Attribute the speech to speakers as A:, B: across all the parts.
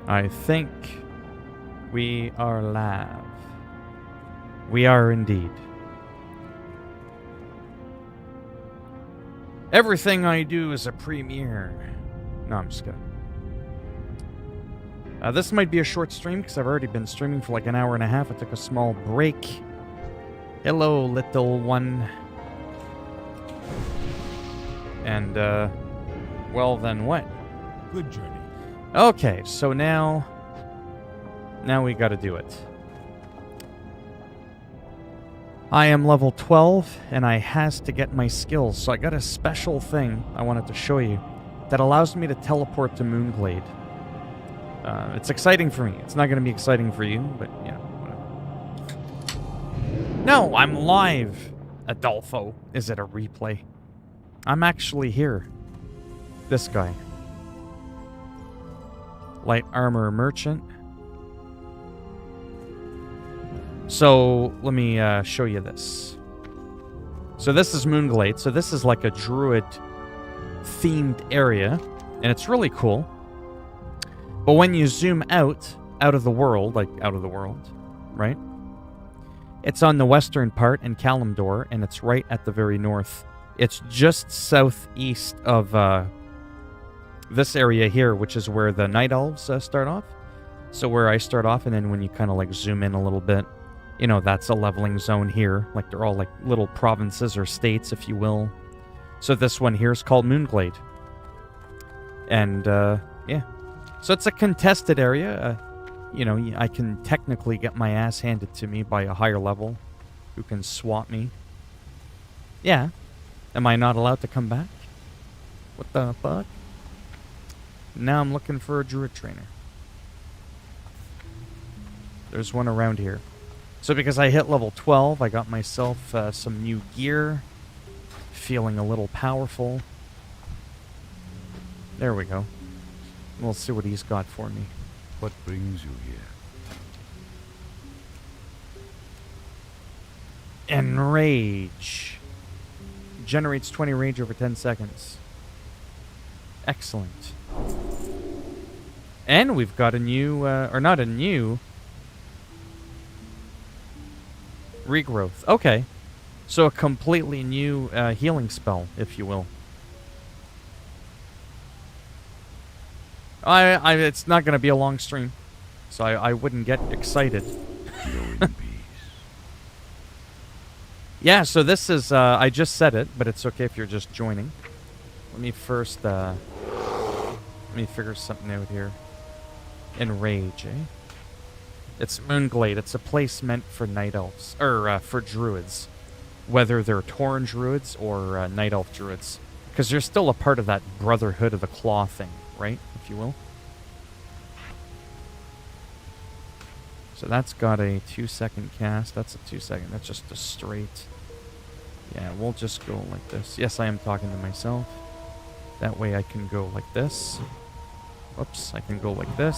A: I think we are live. We are indeed. Everything I do is a premiere. No, I'm just kidding. This might be a short stream because I've already been streaming for like an hour and a half. I took a small break. Hello, little one. And, well, then what?
B: Good journey.
A: Okay, so now we gotta do it. I am level 12, and I has to get my skills, so I got a special thing I wanted to show you that allows me to teleport to Moonglade. It's exciting for me. It's not gonna be exciting for you, but yeah, whatever. No, I'm live, Adolfo. Is it a replay? I'm actually here. This guy. Light armor merchant. So, let me show you this. So this is Moonglade. So this is like a druid-themed area. And it's really cool. But when you zoom out of the world, right? It's on the western part in Kalimdor, and it's right at the very north. It's just southeast of this area here, which is where the Night Elves start off. So where I start off, and then when you kind of like zoom in a little bit, you know, that's a leveling zone here. Like they're all like little provinces or states, if you will. So this one here is called Moonglade. And, yeah. So it's a contested area. You know, I can technically get my ass handed to me by a higher level who can swap me. Yeah. Am I not allowed to come back? What the fuck? Now I'm looking for a druid trainer. There's one around here. So because I hit level 12, I got myself some new gear. Feeling a little powerful. There we go. We'll see what he's got for me.
B: What brings you here?
A: Enrage. Generates 20 rage over 10 seconds. Excellent. And we've got a new, or not a new, regrowth. Okay. So a completely new healing spell, if you will. It's not going to be a long stream, so I wouldn't get excited. Yeah, so this is, I just said it, but it's okay if you're just joining. Let me first, let me figure something out here. Enrage, eh? It's Moonglade. It's a place meant for night elves, or for druids. Whether they're Tauren druids or night elf druids. Because you're still a part of that Brotherhood of the Claw thing, right? If you will. So that's got a 2-second cast. That's a 2-second. That's just a straight. Yeah, we'll just go like this. Yes, I am talking to myself. That way I can go like this. Whoops, I can go like this.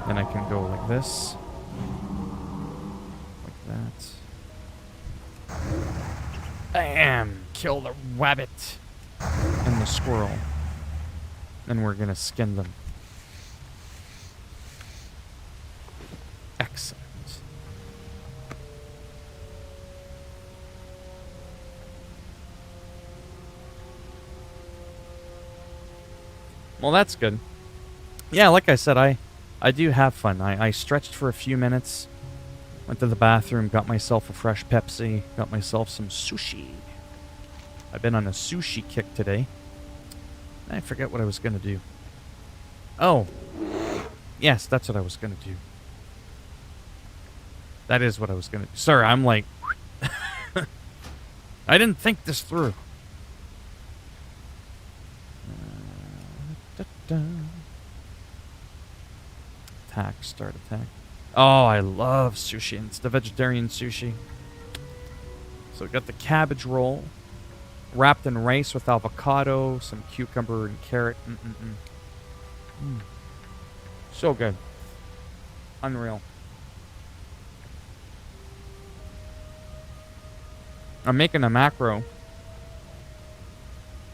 A: Then I can go like this. Like that. Bam! Kill the rabbit and the squirrel. Then we're gonna skin them. Excellent. Well, that's good. Yeah, like I said, I do have fun. I stretched for a few minutes. Went to the bathroom, got myself a fresh Pepsi, got myself some sushi. I've been on a sushi kick today. I forget what I was going to do. Oh. Yes, that's what I was going to do. That is what I was going to do. Sorry, I'm like... I didn't think this through. Attack, start attack. Oh, I love sushi. It's the vegetarian sushi. So we got the cabbage roll. Wrapped in rice with avocado, some cucumber and carrot. So good. Unreal. I'm making a macro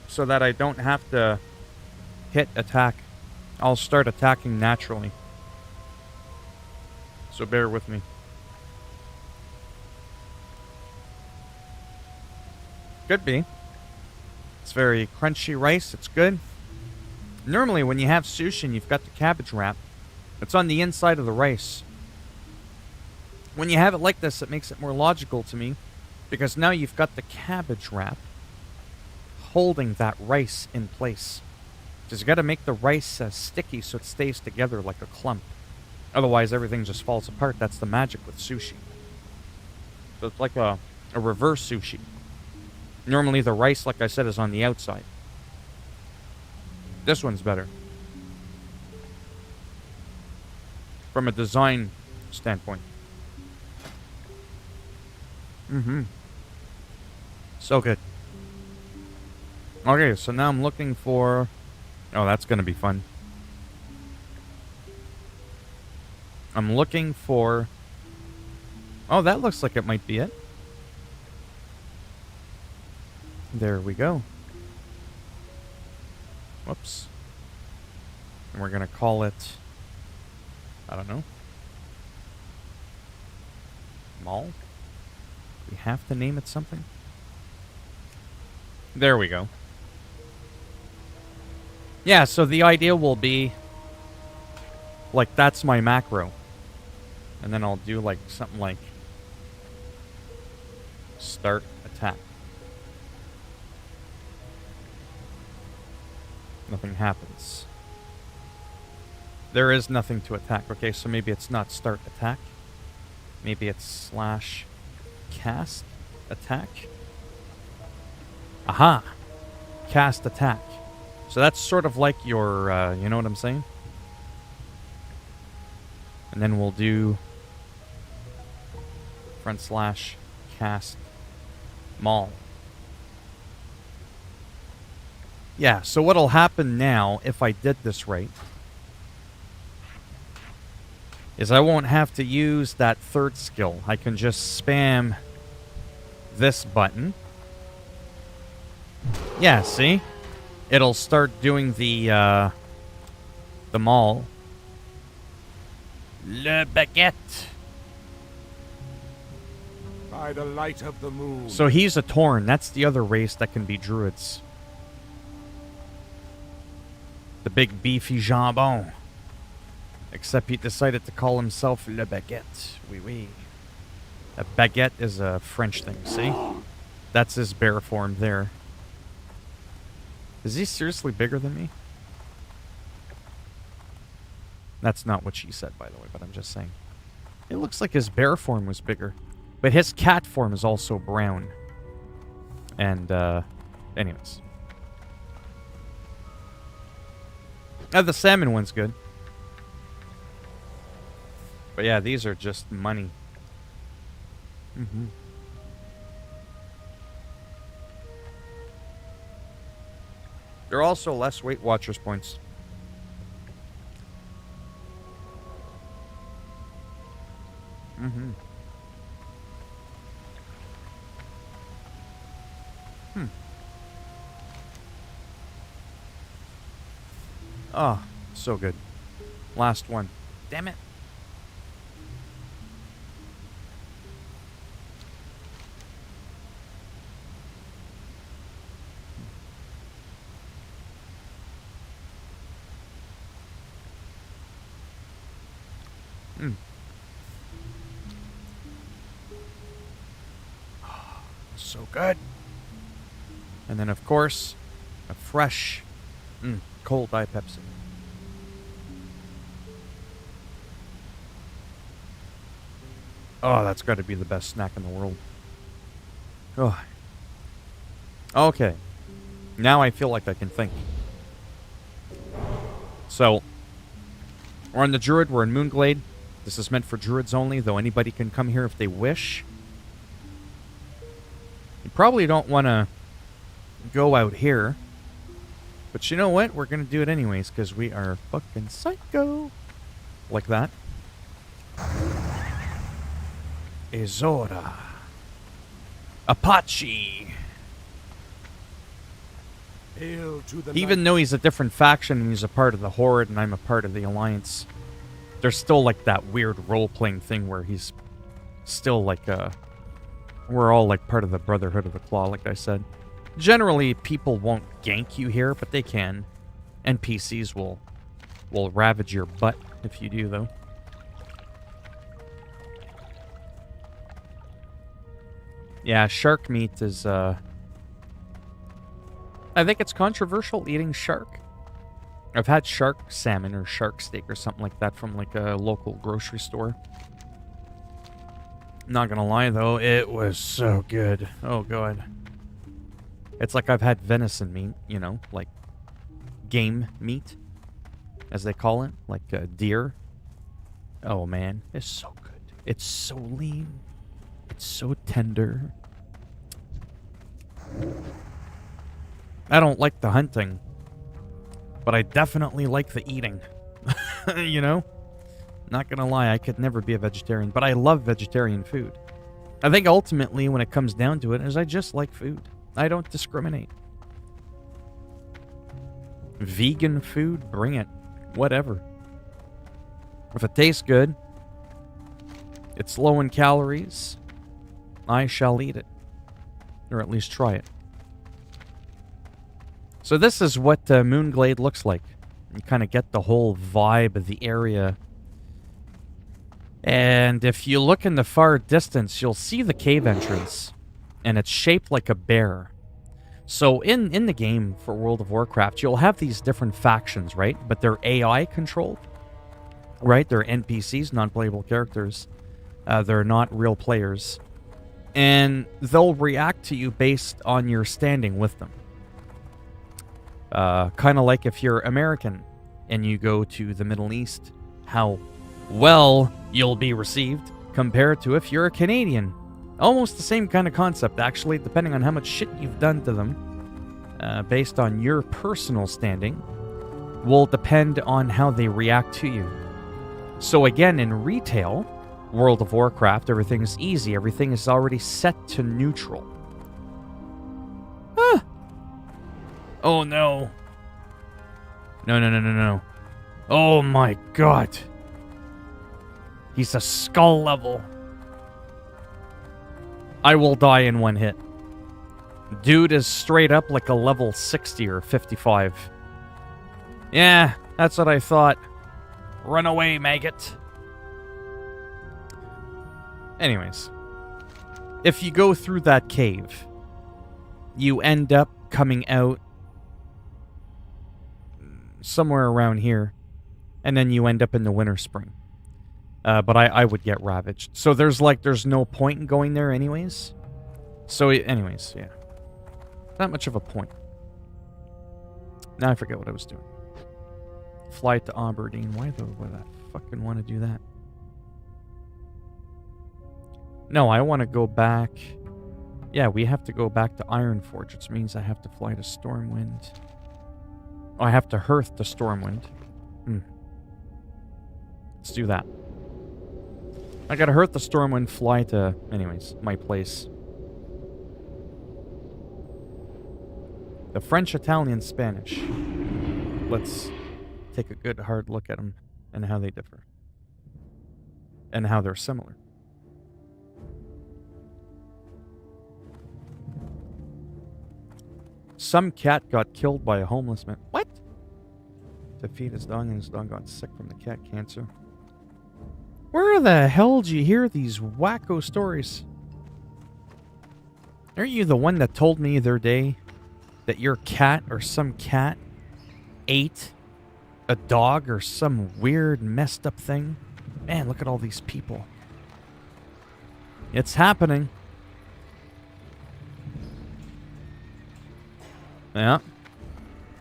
A: so that I don't have to hit attack I'll start attacking naturally. So bear with me. Could be. It's very crunchy rice. It's good. Normally, when you have sushi and you've got the cabbage wrap, it's on the inside of the rice. When you have it like this, it makes it more logical to me, because now you've got the cabbage wrap holding that rice in place. Because you got to make the rice sticky so it stays together like a clump. Otherwise, everything just falls apart. That's the magic with sushi. So it's like a reverse sushi. Normally, the rice, like I said, is on the outside. This one's better. From a design standpoint. So good. Okay, so now I'm looking for... Oh, that's going to be fun. I'm looking for... Oh, that looks like it might be it. There we go. Whoops. And we're going to call it... I don't know. Mall? We have to name it something? There we go. Yeah, so the idea will be... Like, that's my macro. And then I'll do, like, something like... Start attack. Nothing happens. There is nothing to attack. Okay, so maybe it's not start attack. Maybe it's slash cast attack. Aha! Cast attack. So that's sort of like your, you know what I'm saying? And then we'll do front slash cast maul. Yeah, so what'll happen now, if I did this right, is I won't have to use that third skill. I can just spam this button. Yeah, see? It'll start doing the maul. Le baguette.
B: By the light of the moon.
A: So he's a Torn. That's the other race that can be druids. The big beefy jambon. Except he decided to call himself Le Baguette. Oui, oui. A baguette is a French thing, see? That's his bear form there. Is he seriously bigger than me? That's not what she said, by the way, but I'm just saying. It looks like his bear form was bigger. But his cat form is also brown. And, anyways. The salmon one's good. But yeah, these are just money. They're also less Weight Watchers points. Oh, so good. Last one. Damn it. So good. And then, of course, a fresh, cold Diet Pepsi. Oh, that's got to be the best snack in the world. Oh. Okay. Now I feel like I can think. So, we're on the Druid. We're in Moonglade. This is meant for Druids only, though anybody can come here if they wish. You probably don't want to go out here. But you know what? We're going to do it anyways, because we are fucking psycho. Like that. Izora. Apache.
B: Hail to the
A: Even though he's a different faction and he's a part of the Horde and I'm a part of the Alliance, there's still like that weird role-playing thing where he's still like we're all like part of the Brotherhood of the Claw, like I said. Generally, people won't gank you here, but they can. NPCs will ravage your butt if you do, though. Yeah, shark meat is, I think it's controversial eating shark. I've had shark salmon or shark steak or something like that from like a local grocery store. Not gonna lie though, it was so good. Oh god. It's like I've had venison meat, you know, like game meat, as they call it, like deer. Oh man, it's so good. It's so lean. It's so tender. I don't like the hunting, but I definitely like the eating. You know? Not gonna lie, I could never be a vegetarian, but I love vegetarian food. I think ultimately, when it comes down to it, is I just like food. I don't discriminate. Vegan food, bring it. Whatever. If it tastes good, it's low in calories, I shall eat it. Or at least try it. So this is what Moonglade looks like. You kind of get the whole vibe of the area. And if you look in the far distance, you'll see the cave entrance. And it's shaped like a bear. So in the game for World of Warcraft, you'll have these different factions, right? But they're AI controlled. Right? They're NPCs, non-playable characters. They're not real players. And they'll react to you based on your standing with them. Kind of like if you're American and you go to the Middle East, how well you'll be received compared to if you're a Canadian. Almost the same kind of concept, actually, depending on how much shit you've done to them, based on your personal standing, will depend on how they react to you. So again, in retail, World of Warcraft, everything's easy. Everything is already set to neutral. Ah! Oh no. No. Oh my god. He's a skull level. I will die in one hit. Dude is straight up like a level 60 or 55. Yeah, that's what I thought. Run away, maggot. Anyways. If you go through that cave, you end up coming out somewhere around here, and then you end up in the Winter Spring. But I would get ravaged. So there's no point in going there anyways. So anyways, yeah. Not much of a point. Now I forget what I was doing. Fly to Aberdeen. Why would I fucking want to do that? No, I want to go back. Yeah, we have to go back to Ironforge, which means I have to fly to Stormwind. Oh, I have to hearth to Stormwind. Let's do that. I gotta hearth the Stormwind, fly to, anyways, my place. The French, Italian, Spanish. Let's take a good hard look at them and how they differ. And how they're similar. Some cat got killed by a homeless man. What? To feed his dog, and his dog got sick from the cat cancer. Where the hell did you hear these wacko stories? Aren't you the one that told me the other day that your cat or some cat ate a dog or some weird messed up thing? Man, look at all these people. It's happening. Yeah.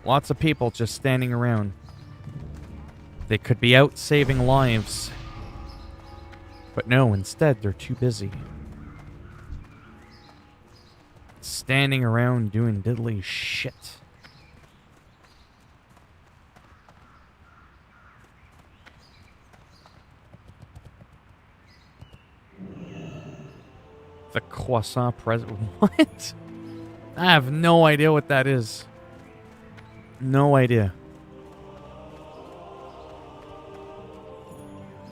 A: Lots of people just standing around. They could be out saving lives. But no, instead, they're too busy. Standing around doing diddly shit. The croissant president. What? I have no idea what that is. No idea.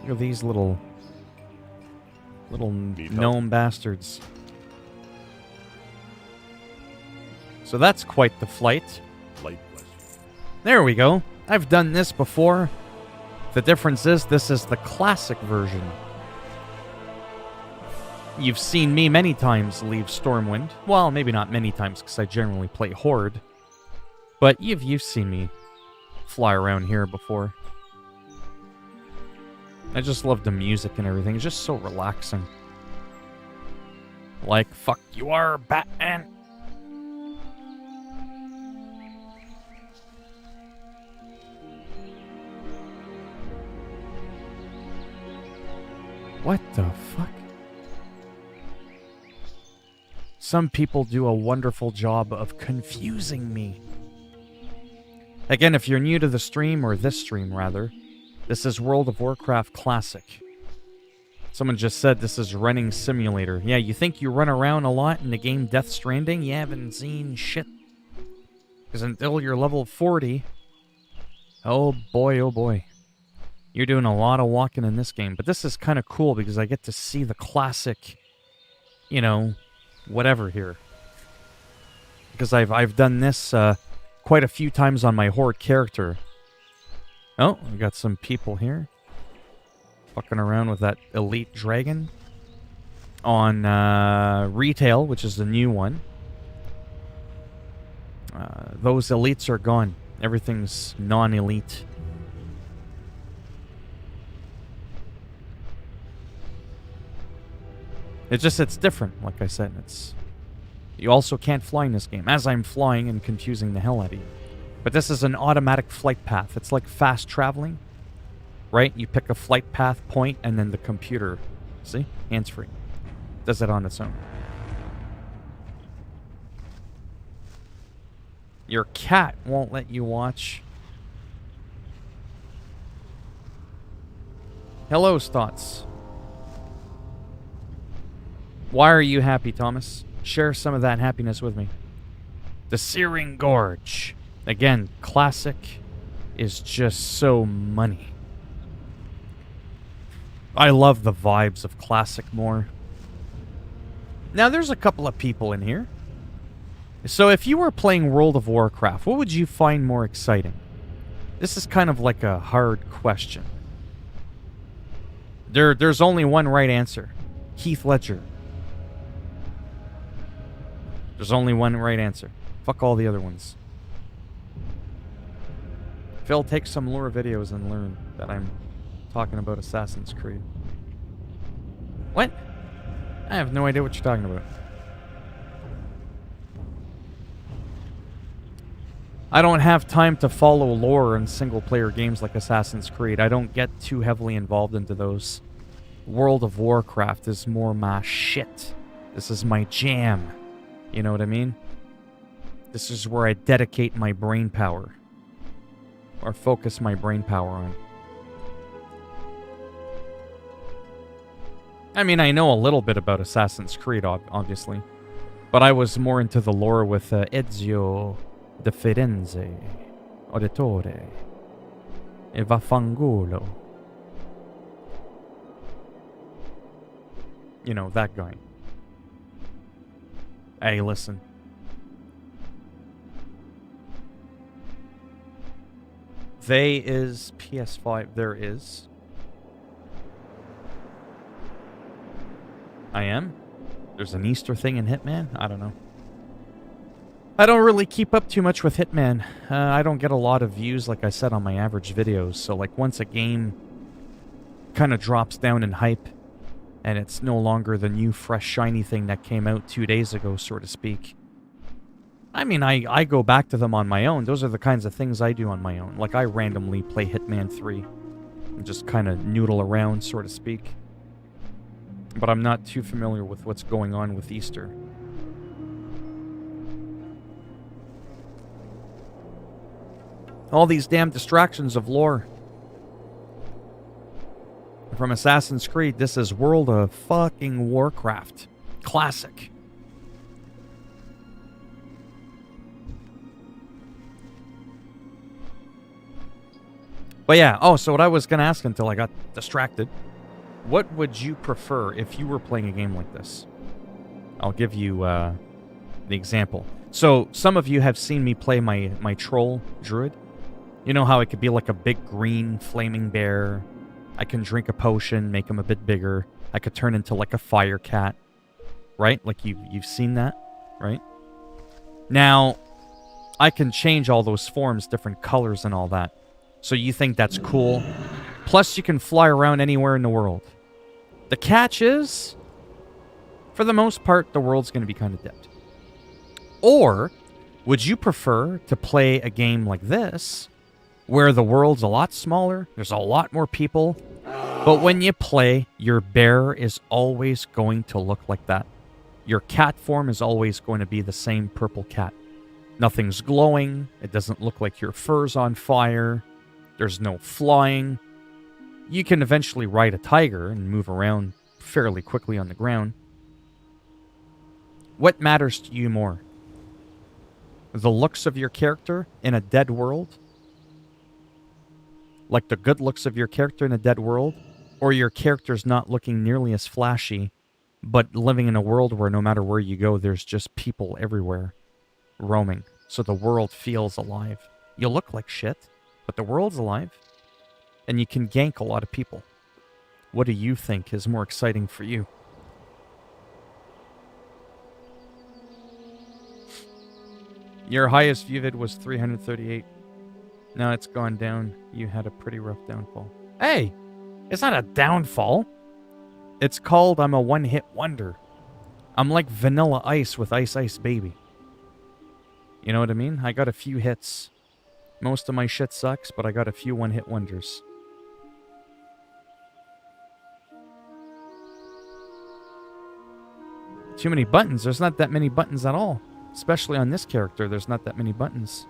A: Look at these little gnome bastards. So that's quite the flight. There we go. I've done this before. The difference is this is the classic version. You've seen me many times leave Stormwind. Well, maybe not many times because I generally play Horde. But you've seen me fly around here before. I just love the music and everything. It's just so relaxing. Like, fuck you are, Batman. What the fuck? Some people do a wonderful job of confusing me. Again, if you're new to the stream, or this stream rather, this is World of Warcraft Classic. Someone just said this is running simulator. Yeah, you think you run around a lot in the game Death Stranding? You haven't seen shit. Because until you're level 40, oh boy, you're doing a lot of walking in this game. But this is kind of cool because I get to see the classic, you know, whatever here. Because I've done this quite a few times on my Horde character. Oh, we got some people here. Fucking around with that elite dragon. On retail, which is the new one. Those elites are gone. Everything's non-elite. It's different, like I said. You also can't fly in this game, as I'm flying and confusing the hell out of you. But this is an automatic flight path. It's like fast traveling, right? You pick a flight path point, and then the computer, see? Hands-free. Does it on its own. Your cat won't let you watch. Hello, Stotts. Why are you happy, Thomas? Share some of that happiness with me. The Searing Gorge. Again, classic is just so money. I love the vibes of classic more. Now, there's a couple of people in here. So if you were playing World of Warcraft, what would you find more exciting? This is kind of like a hard question. There's only one right answer. Heath Ledger. There's only one right answer. Fuck all the other ones. Phil, take some lore videos and learn that I'm talking about Assassin's Creed. What? I have no idea what you're talking about. I don't have time to follow lore in single-player games like Assassin's Creed. I don't get too heavily involved into those. World of Warcraft is more my shit. This is my jam. You know what I mean? This is where I dedicate my brain power. Or focus my brain power on. I mean, I know a little bit about Assassin's Creed, obviously. But I was more into the lore with Ezio de Firenze, Auditore, e Vaffangulo. You know, that guy. Hey, listen. They is PS5. There is. I am. There's an Easter thing in Hitman? I don't know. I don't really keep up too much with Hitman. I don't get a lot of views, like I said, on my average videos. So, like, once a game kind of drops down in hype, and it's no longer the new, fresh, shiny thing that came out 2 days ago, so to speak. I mean, I go back to them on my own. Those are the kinds of things I do on my own. Like, I randomly play Hitman 3 and just kind of noodle around, so to speak. But I'm not too familiar with what's going on with Easter. All these damn distractions of lore. From Assassin's Creed, this is World of fucking Warcraft. Classic. But yeah, oh, so what I was going to ask until I got distracted. What would you prefer if you were playing a game like this? I'll give you the example. So, some of you have seen me play my troll druid. You know how it could be like a big green flaming bear. I can drink a potion, make him a bit bigger. I could turn into like a fire cat. Right? Like you've seen that, right? Now, I can change all those forms, different colors and all that. So you think that's cool. Plus, you can fly around anywhere in the world. The catch is, for the most part, the world's going to be kind of dead. Or, would you prefer to play a game like this, where the world's a lot smaller, there's a lot more people, but when you play, your bear is always going to look like that. Your cat form is always going to be the same purple cat. Nothing's glowing, it doesn't look like your fur's on fire, there's no flying. You can eventually ride a tiger and move around fairly quickly on the ground. What matters to you more? The looks of your character in a dead world? Like the good looks of your character in a dead world? Or your character's not looking nearly as flashy, but living in a world where no matter where you go, there's just people everywhere roaming. So the world feels alive. You look like shit, but the world's alive. And you can gank a lot of people. What do you think is more exciting for you? Your highest view vid was 338. Now it's gone down. You had a pretty rough downfall. Hey! It's not a downfall. It's called I'm a one-hit wonder. I'm like Vanilla Ice with Ice Ice Baby. You know what I mean? I got a few hits. Most of my shit sucks, but I got a few one-hit wonders. Too many buttons. There's not that many buttons at all. Especially on this character, there's not that many buttons.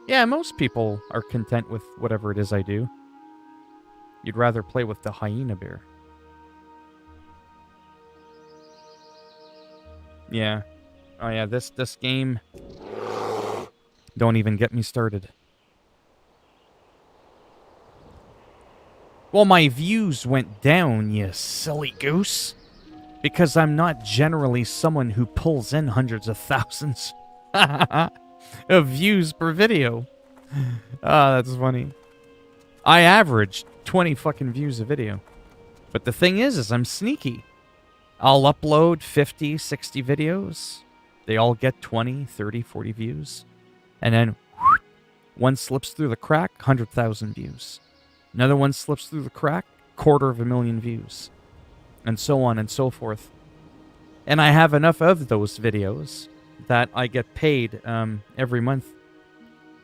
A: Yeah, most people are content with whatever it is I do. You'd rather play with the hyena bear. Yeah. Oh yeah, this game... Don't even get me started. Well, my views went down, you silly goose. Because I'm not generally someone who pulls in hundreds of thousands of views per video. Ah, that's funny. I average 20 fucking views a video. But the thing is I'm sneaky. I'll upload 50, 60 videos. They all get 20, 30, 40 views. And then one slips through the crack, 100,000 views. Another one slips through the crack, 250,000 views. And so on and so forth. And I have enough of those videos that I get paid every month.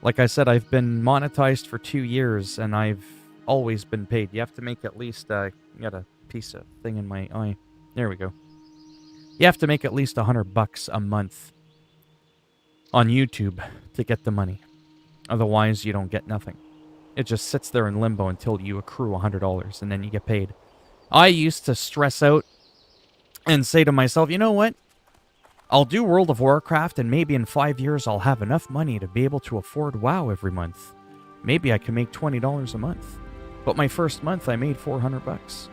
A: Like I said, I've been monetized for 2 years, and I've always been paid. You have to make at least, got a piece of thing in my eye. There we go. You have to make at least $100 a month on YouTube to get the money. Otherwise, you don't get nothing. It just sits there in limbo until you accrue $100, and then you get paid. I used to stress out and say to myself, you know what? I'll do World of Warcraft, and maybe in 5 years I'll have enough money to be able to afford WoW every month. Maybe I can make $20 a month. But my first month, I made $400.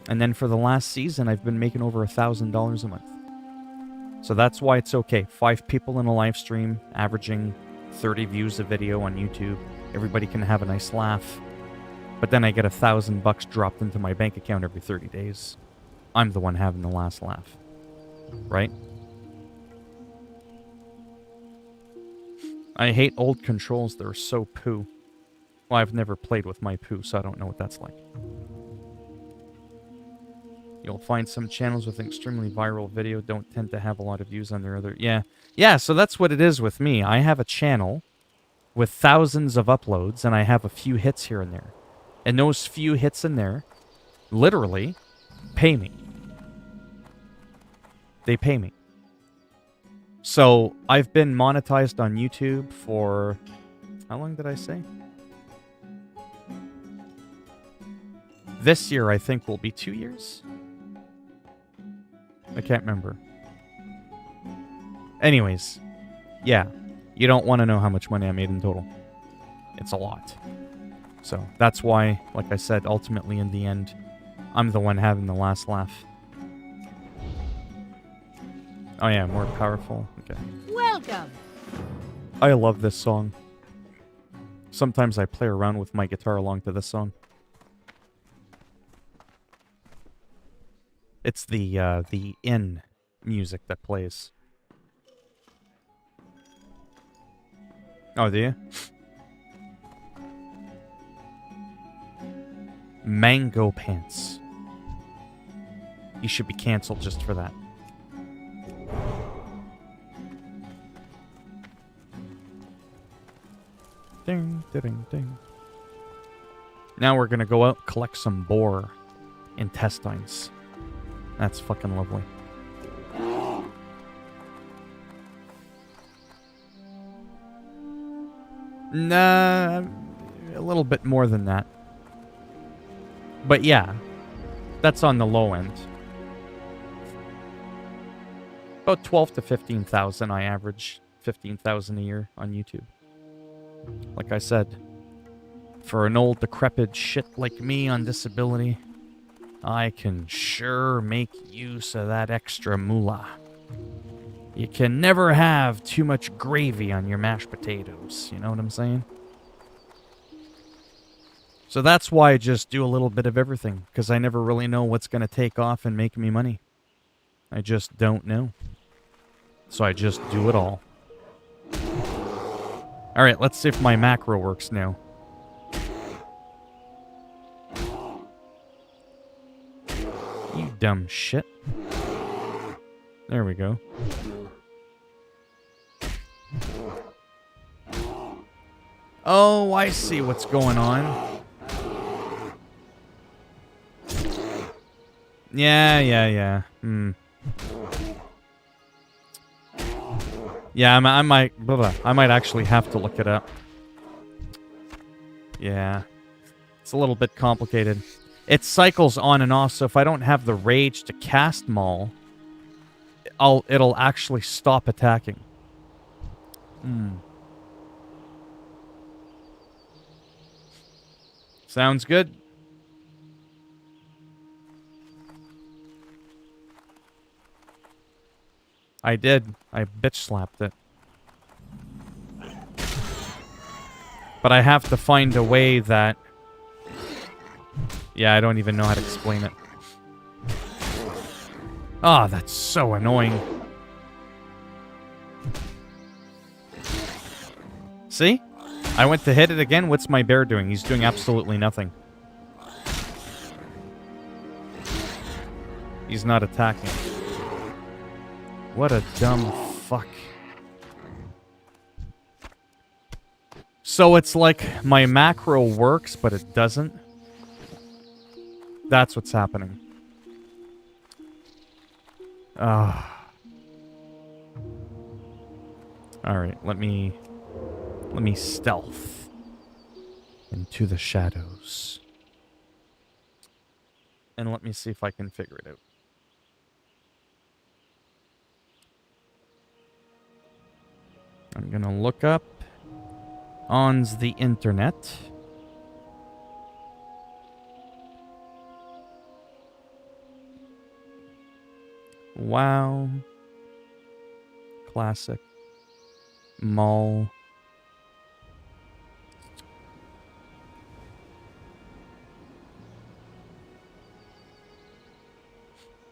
A: And then for the last season, I've been making over $1,000 a month. So that's why it's okay. 5 people in a live stream, averaging 30 views a video on YouTube. Everybody can have a nice laugh. But then I get $1,000 dropped into my bank account every 30 days. I'm the one having the last laugh. Right? I hate old controls. They're so poo. Well, I've never played with my poo, so I don't know what that's like. You'll find some channels with extremely viral video don't tend to have a lot of views on their other... Yeah, so that's what it is with me. I have a channel with thousands of uploads, and I have a few hits here and there. And those few hits in there, literally, pay me. They pay me. So, I've been monetized on YouTube for... How long did I say? This year, I think, will be 2 years? I can't remember. Anyways, yeah. You don't want to know how much money I made in total. It's a lot. So that's why, like I said, ultimately in the end, I'm the one having the last laugh. Oh yeah, more powerful. Okay.
C: Welcome.
A: I love this song. Sometimes I play around with my guitar along to this song. It's the in music that plays. Oh, do you? Mango Pants. You should be canceled just for that. Ding, ding, ding. Now we're gonna go out, collect some boar intestines. That's fucking lovely. Nah, a little bit more than that. But yeah, that's on the low end. About 12 to 15,000 I average. 15,000 a year on YouTube. Like I said, for an old decrepit shit like me on disability, I can sure make use of that extra moolah. You can never have too much gravy on your mashed potatoes, you know what I'm saying? So that's why I just do a little bit of everything, because I never really know what's going to take off and make me money. I just don't know. So I just do it all. Alright, let's see if my macro works now. You dumb shit. There we go. Oh, I see what's going on. Yeah. Yeah, I might actually have to look it up. Yeah. It's a little bit complicated. It cycles on and off, so if I don't have the rage to cast Maul, it'll actually stop attacking. Sounds good. I did. I bitch slapped it. But I have to find a way that... Yeah, I don't even know how to explain it. Ah, that's so annoying. See? I went to hit it again. What's my bear doing? He's doing absolutely nothing. He's not attacking. What a dumb fuck. So it's like my macro works, but it doesn't. That's what's happening. Alright, let me stealth into the shadows. And let me see if I can figure it out. I'm gonna look up on the internet. Wow. Classic. Mall.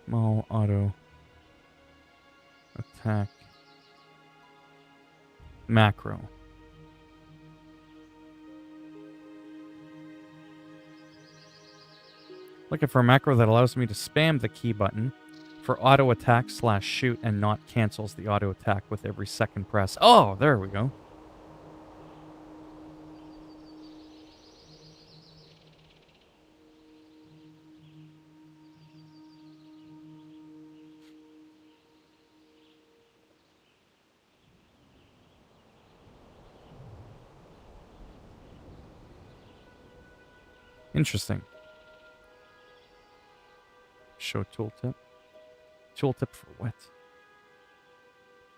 A: Mall auto. Attack. Macro. Looking for a macro that allows me to spam the key button for auto attack / shoot and not cancels the auto attack with every second press. Oh, there we go. Interesting. Show tooltip. Tooltip for what?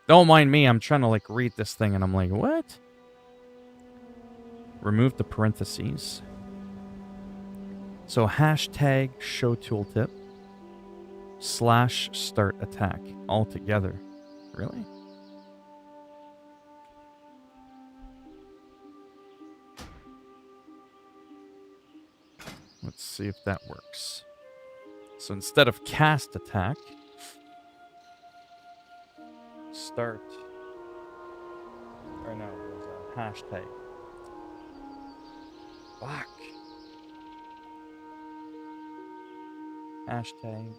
A: Don't mind me, I'm trying to like read this thing and I'm like, what? Remove the parentheses. So hashtag show tooltip / start attack all together. Really? Let's see if that works. So instead of cast attack, start. Or no, it was a hashtag. Fuck. Hashtag.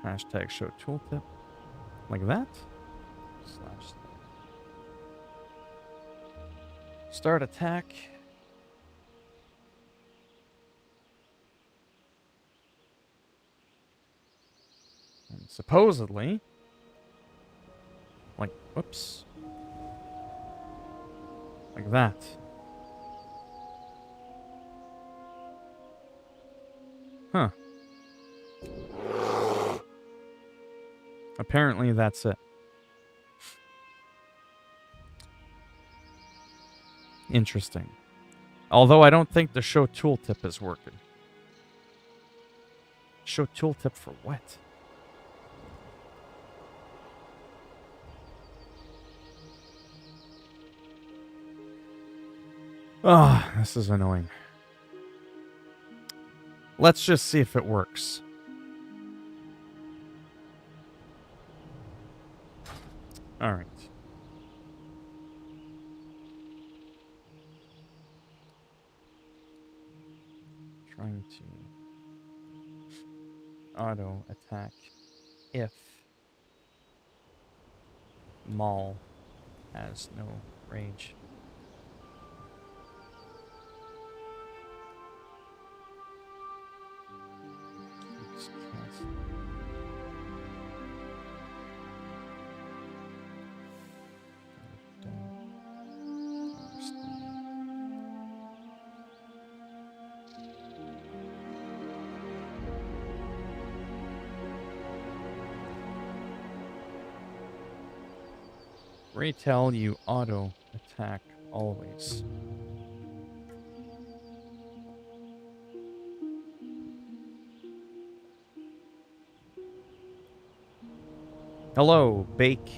A: Hashtag show tooltip. Like that. / start attack. And supposedly, like, whoops. Like that. Huh. Apparently that's it. Interesting. Although I don't think the show tooltip is working. Show tooltip for what? Ah, oh, this is annoying. Let's just see if it works. All right. Trying to auto attack if Maul has no rage. Retell you auto attack always. Hello, baked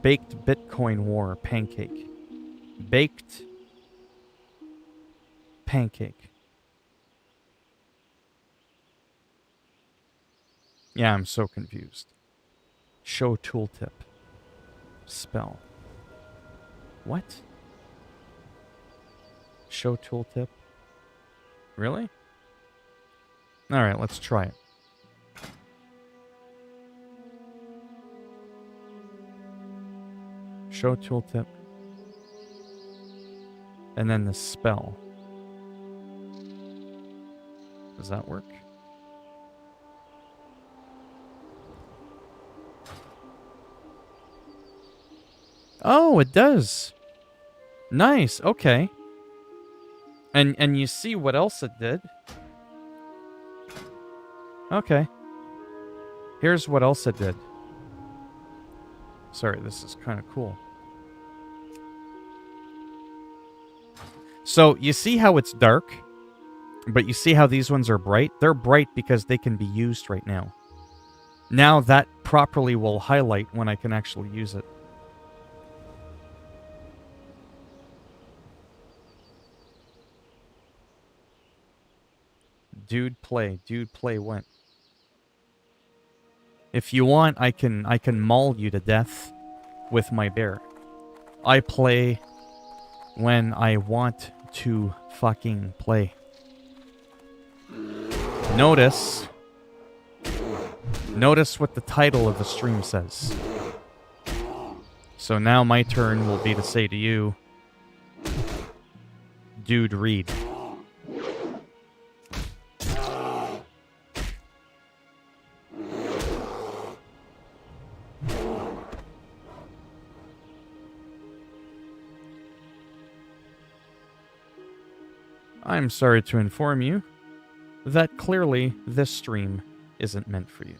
A: Bitcoin war pancake. Baked pancake. Yeah, I'm so confused. Show tooltip. Spell. What? Show tooltip? Really? Alright, let's try it. Show tooltip. And then the spell. Does that work? Oh, it does. Nice. Okay. And you see what else it did? Okay. Here's what else it did. Sorry, this is kind of cool. So, you see how it's dark? But you see how these ones are bright? They're bright because they can be used right now. Now that properly will highlight when I can actually use it. Dude play what? If you want, I can maul you to death with my bear. I play when I want to fucking play. Notice what the title of the stream says. So now my turn will be to say to you, dude, read. I'm sorry to inform you that clearly this stream isn't meant for you.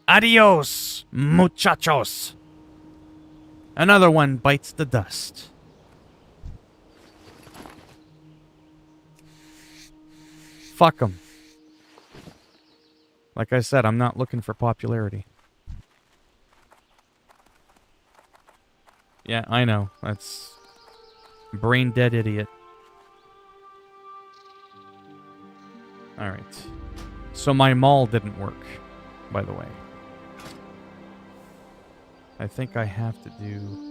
A: Adios, muchachos! Another one bites the dust. Fuck them. Like I said, I'm not looking for popularity. Yeah, I know. That's brain dead idiot. Alright. So my mall didn't work, by the way. I think I have to do...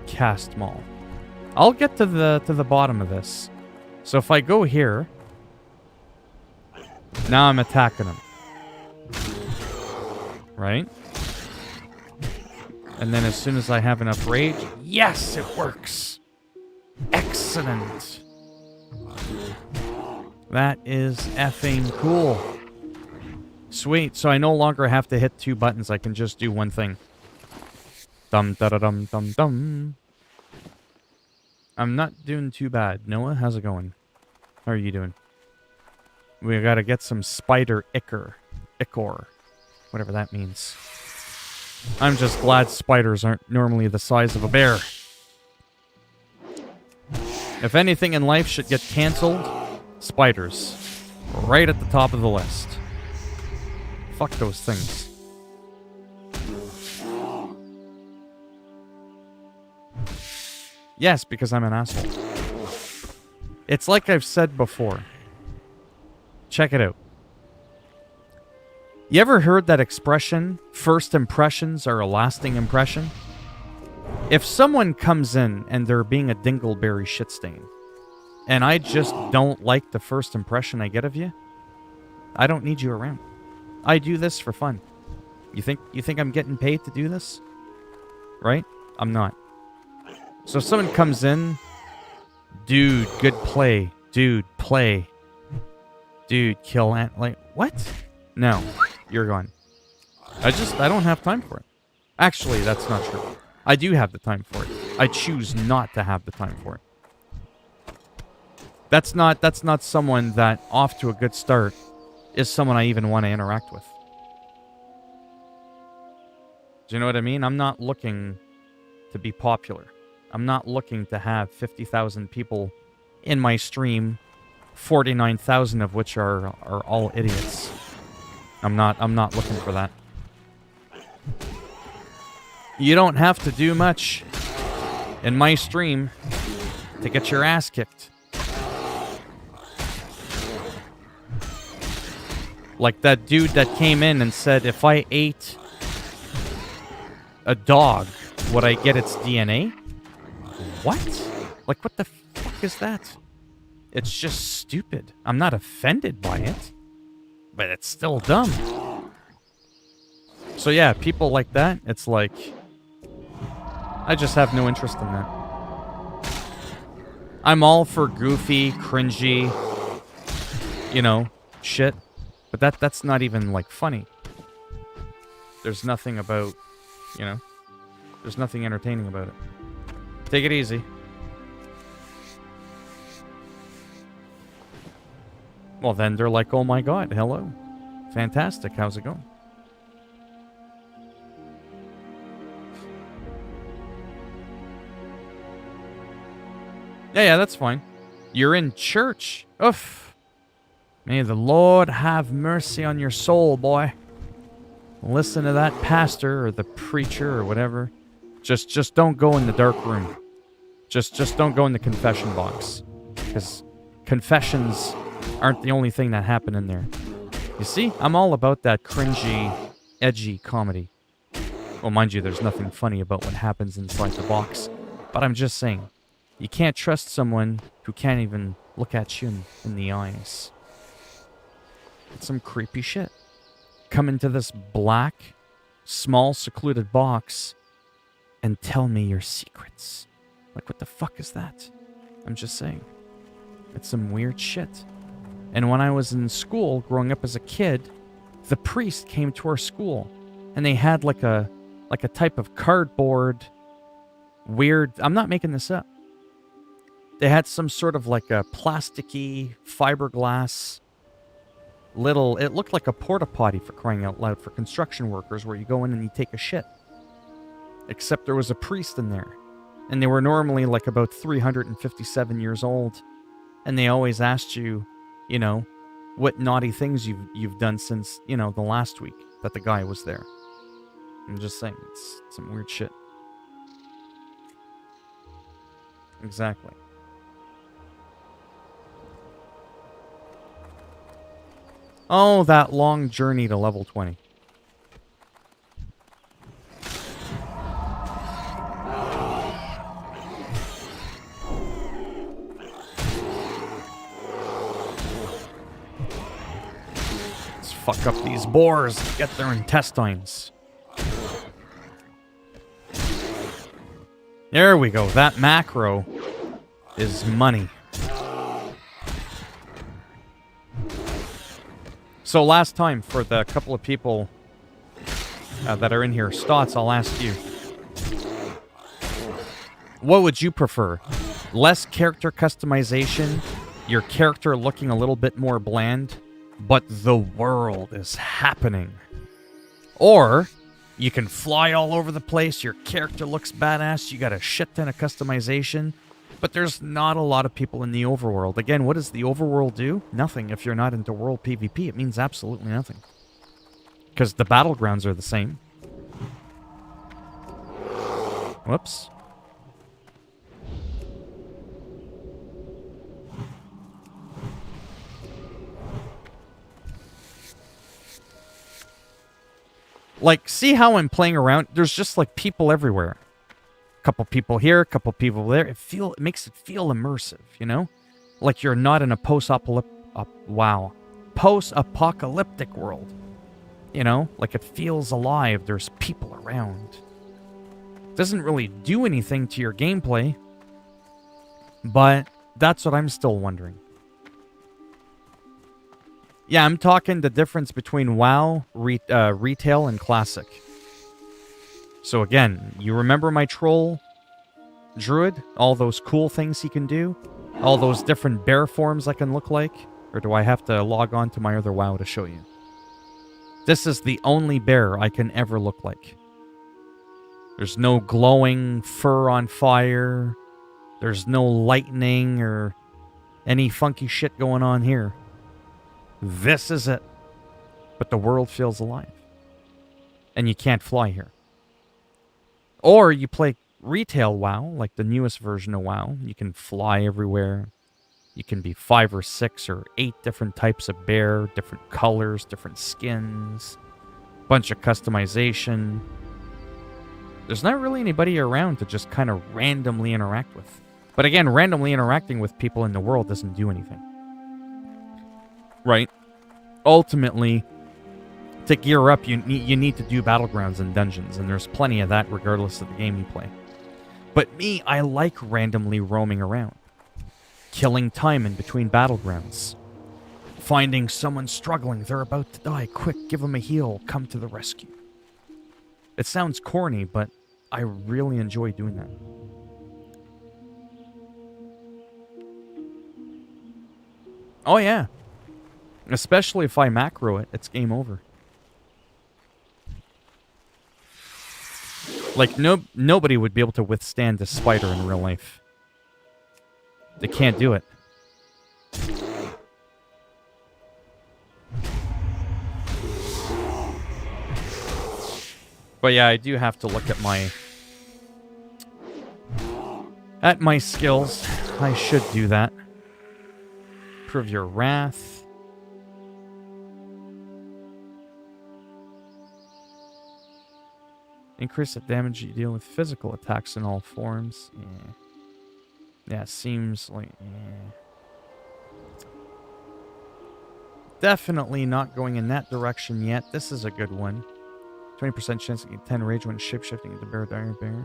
A: Cast mall. I'll get to the bottom of this. So if I go here... Now I'm attacking him. Right? And then as soon as I have enough rage... Yes, it works! Excellent! That is effing cool. Sweet, so I no longer have to hit 2 buttons. I can just do one thing. Dum-da-da-dum-dum-dum. I'm not doing too bad. Noah, how's it going? How are you doing? We gotta get some spider ichor. Whatever that means. I'm just glad spiders aren't normally the size of a bear. If anything in life should get cancelled, spiders. Right at the top of the list. Fuck those things. Yes, because I'm an asshole. It's like I've said before. Check it out. You ever heard that expression, first impressions are a lasting impression? If someone comes in and they're being a dingleberry shitstain, and I just don't like the first impression I get of you, I don't need you around. I do this for fun. You think I'm getting paid to do this? Right? I'm not. So if someone comes in, dude, good play. Dude, play. Dude, kill ant. Like, what? No, you're gone. I don't have time for it. Actually, that's not true. I do have the time for it. I choose not to have the time for it. That's not someone that, off to a good start, is someone I even want to interact with. Do you know what I mean? I'm not looking to be popular. I'm not looking to have 50,000 people in my stream, 49,000 of which are all idiots. I'm not looking for that. You don't have to do much in my stream to get your ass kicked. Like that dude that came in and said, if I ate a dog, would I get its DNA? What? Like, what the fuck is that? It's just stupid. I'm not offended by it, but it's still dumb. So yeah, people like that, it's like, I just have no interest in that. I'm all for goofy, cringy, you know, shit. But that's not even, like, funny. There's nothing about, you know, there's nothing entertaining about it. Take it easy. Well, then they're like, oh my god, hello. Fantastic, how's it going? Yeah, that's fine. You're in church. Oof. May the Lord have mercy on your soul, boy. Listen to that pastor or the preacher or whatever. Just don't go in the dark room. Just don't go in the confession box. Because confessions aren't the only thing that happen in there. You see, I'm all about that cringy, edgy comedy. Well, mind you, there's nothing funny about what happens inside the box. But I'm just saying, you can't trust someone who can't even look at you in the eyes. It's some creepy shit. Come into this black, small, secluded box and tell me your secrets. Like, what the fuck is that? I'm just saying. It's some weird shit. And when I was in school, growing up as a kid, the priest came to our school, and they had like a type of cardboard weird... I'm not making this up. They had some sort of like a plasticky fiberglass little... It looked like a porta potty, for crying out loud, for construction workers, where you go in and you take a shit. Except there was a priest in there. And they were normally like about 357 years old. And they always asked you, you know, what naughty things you've done since, you know, the last week that the guy was there. I'm just saying, it's some weird shit. Exactly. Oh, that long journey to level 20. Let's fuck up these boars, get their intestines. There we go. That macro is money. So last time, for the couple of people that are in here, Stotts, I'll ask you. What would you prefer? Less character customization, your character looking a little bit more bland, but the world is happening. Or you can fly all over the place, your character looks badass, you got a shit ton of customization, but there's not a lot of people in the overworld. Again, what does the overworld do? Nothing if you're not into world PvP. It means absolutely nothing. Because the battlegrounds are the same. Whoops. Like, see how I'm playing around? There's just like people everywhere. Couple people here, a couple people there. It makes it feel immersive, you know? Like you're not in a post-apocalyptic world. You know? Like it feels alive. There's people around. Doesn't really do anything to your gameplay. But that's what I'm still wondering. Yeah, I'm talking the difference between WoW, retail, and classic. So again, you remember my troll druid? All those cool things he can do? All those different bear forms I can look like? Or do I have to log on to my other WoW to show you? This is the only bear I can ever look like. There's no glowing fur on fire. There's no lightning or any funky shit going on here. This is it. But the world feels alive. And you can't fly here. Or you play retail WoW, like the newest version of WoW. You can fly everywhere. You can be 5 or 6 or 8 different types of bear, different colors, different skins, bunch of customization. There's not really anybody around to just kind of randomly interact with. But again, randomly interacting with people in the world doesn't do anything. Right? Ultimately, to gear up, you need to do battlegrounds and dungeons, and there's plenty of that regardless of the game you play. But me, I like randomly roaming around. Killing time in between battlegrounds. Finding someone struggling, they're about to die, quick, give them a heal, come to the rescue. It sounds corny, but I really enjoy doing that. Oh yeah. Especially if I macro it, it's game over. Like, nobody would be able to withstand a spider in real life. They can't do it. But yeah, I do have to look at my skills. I should do that. Prove your wrath. Increase the damage you deal with physical attacks in all forms. Yeah. Yeah, seems like... Yeah. Definitely not going in that direction yet. This is a good one. 20% chance to get 10 rage when shapeshifting into bear, dire bear.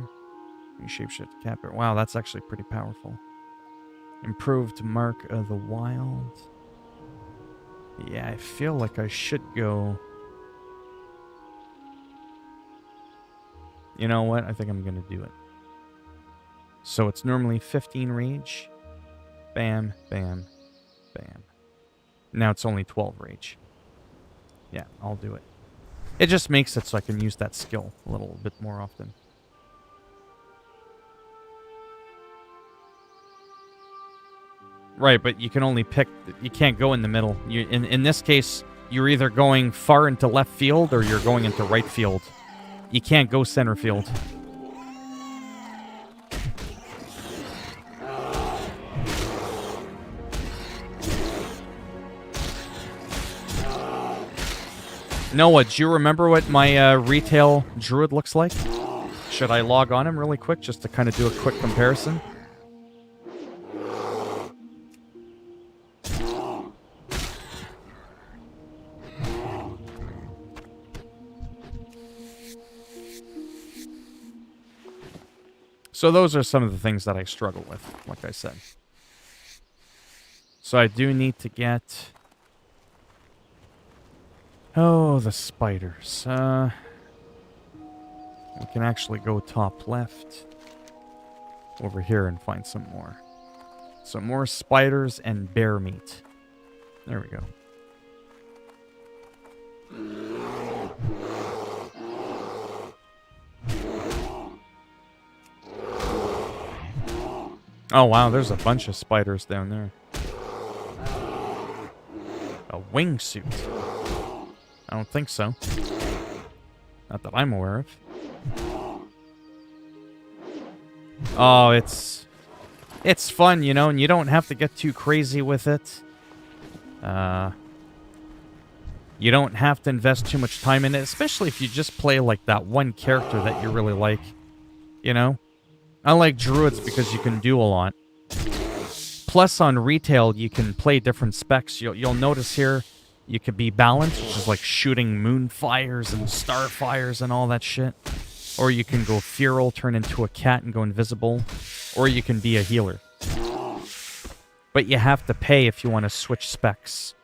A: You shapeshift to cat bear. Wow, that's actually pretty powerful. Improved mark of the wild. Yeah, I feel like I should go... You know what? I think I'm going to do it. So it's normally 15 rage. Bam, bam, bam. Now it's only 12 rage. Yeah, I'll do it. It just makes it so I can use that skill a little bit more often. Right, but you can only pick... You can't go in the middle. In this case, you're either going far into left field or you're going into right field. You can't go center field. Noah, do you remember what my retail druid looks like? Should I log on him really quick just to kind of do a quick comparison? So those are some of the things that I struggle with, like I said. So I do need to get... Oh, the spiders. We can actually go top left over here and find some more. Some more spiders and bear meat. There we go. Oh wow, there's a bunch of spiders down there. A wingsuit. I don't think so. Not that I'm aware of. Oh, it's fun, you know, and you don't have to get too crazy with it. You don't have to invest too much time in it, especially if you just play like that one character that you really like. You know? I like druids because you can do a lot. Plus on retail, you can play different specs. You'll notice here, you could be balanced, which is like shooting moon fires and star fires and all that shit. Or you can go feral, turn into a cat and go invisible. Or you can be a healer. But you have to pay if you want to switch specs.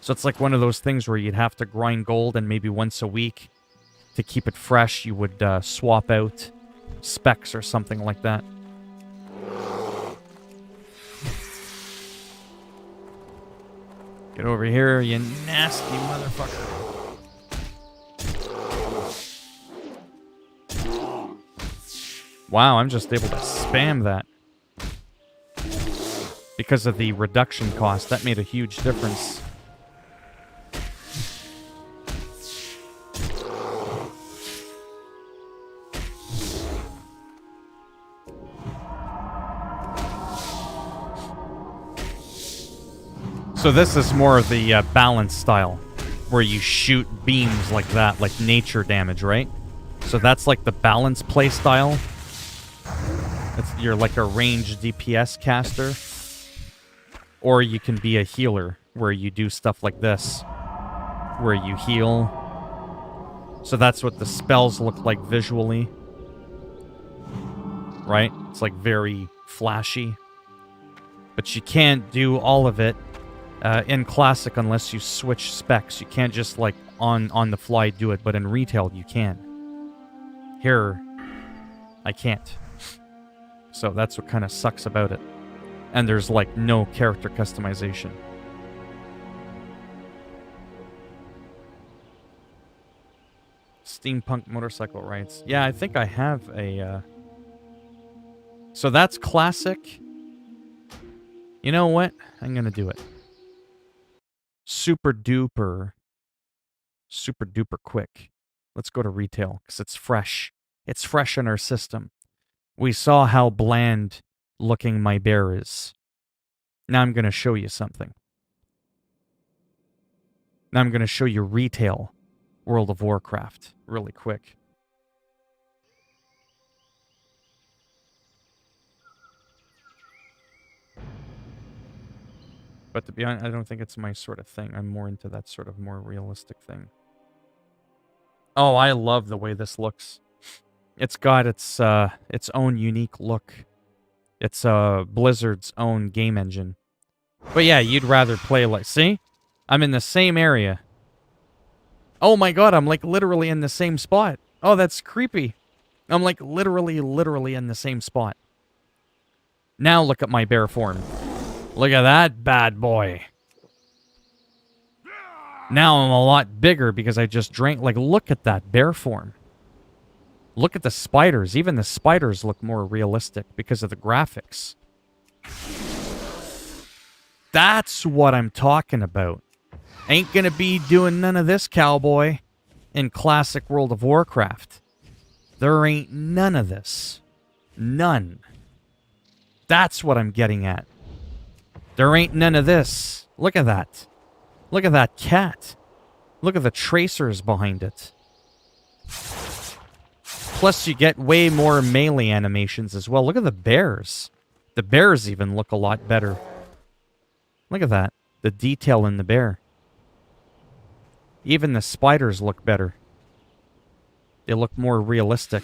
A: So it's like one of those things where you'd have to grind gold, and maybe once a week, to keep it fresh, you would swap out specs or something like that. Get over here, you nasty motherfucker. Wow, I'm just able to spam that. Because of the reduction cost, that made a huge difference. So this is more of the balance style, where you shoot beams like that, like nature damage, right? So that's like the balance play style. You're like a ranged DPS caster. Or you can be a healer, where you do stuff like this, where you heal. So that's what the spells look like visually. Right? It's like very flashy. But you can't do all of it in Classic unless you switch specs. You can't just like on the fly do it, but in retail you can. Here, I can't. So that's what kind of sucks about it. And there's like no character customization. Steampunk motorcycle rides. Yeah, I think I have a... So that's Classic. You know what? I'm gonna do it. Super duper quick. Let's go to retail, because it's fresh. It's fresh in our system. We saw how bland looking my bear is. Now I'm going to show you something. Now I'm going to show you retail World of Warcraft really quick. But to be honest, I don't think it's my sort of thing. I'm more into that sort of more realistic thing. Oh, I love the way this looks. It's got its own unique look. It's Blizzard's own game engine. But yeah, you'd rather play like... See? I'm in the same area. Oh my god, I'm like literally in the same spot. Oh, that's creepy. I'm like literally in the same spot. Now look at my bear form. Look at that bad boy. Now I'm a lot bigger because I just drank. Like, look at that bear form. Look at the spiders. Even the spiders look more realistic because of the graphics. That's what I'm talking about. Ain't gonna be doing none of this, cowboy, in classic World of Warcraft. There ain't none of this. None. That's what I'm getting at. There ain't none of this. Look at that. Look at that cat. Look at the tracers behind it. Plus, you get way more melee animations as well. Look at the bears. The bears even look a lot better. Look at that. The detail in the bear. Even the spiders look better. They look more realistic.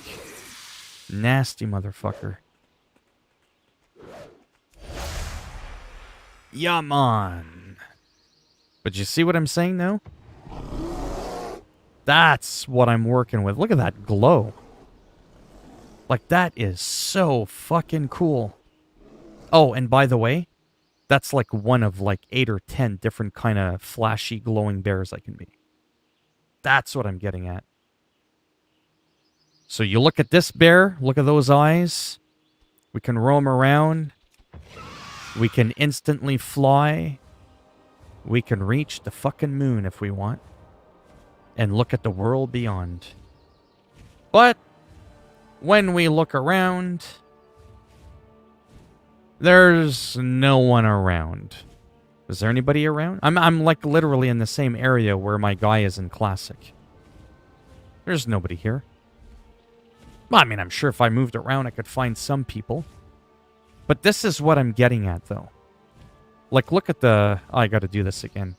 A: Nasty motherfucker. Yeah, man. But you see what I'm saying now? That's what I'm working with. Look at that glow. Like, that is so fucking cool. Oh, and by the way, that's like one of like 8 or 10 different kind of flashy glowing bears I can be. That's what I'm getting at. So you look at this bear, look at those eyes. We can roam around. We can instantly fly. We can reach the fucking moon if we want. And look at the world beyond. But when we look around, there's no one around. Is there anybody around? I'm like literally in the same area where my guy is in Classic. There's nobody here. Well, I mean, I'm sure if I moved around, I could find some people. But this is what I'm getting at, though. Like, look at the... Oh, I gotta do this again.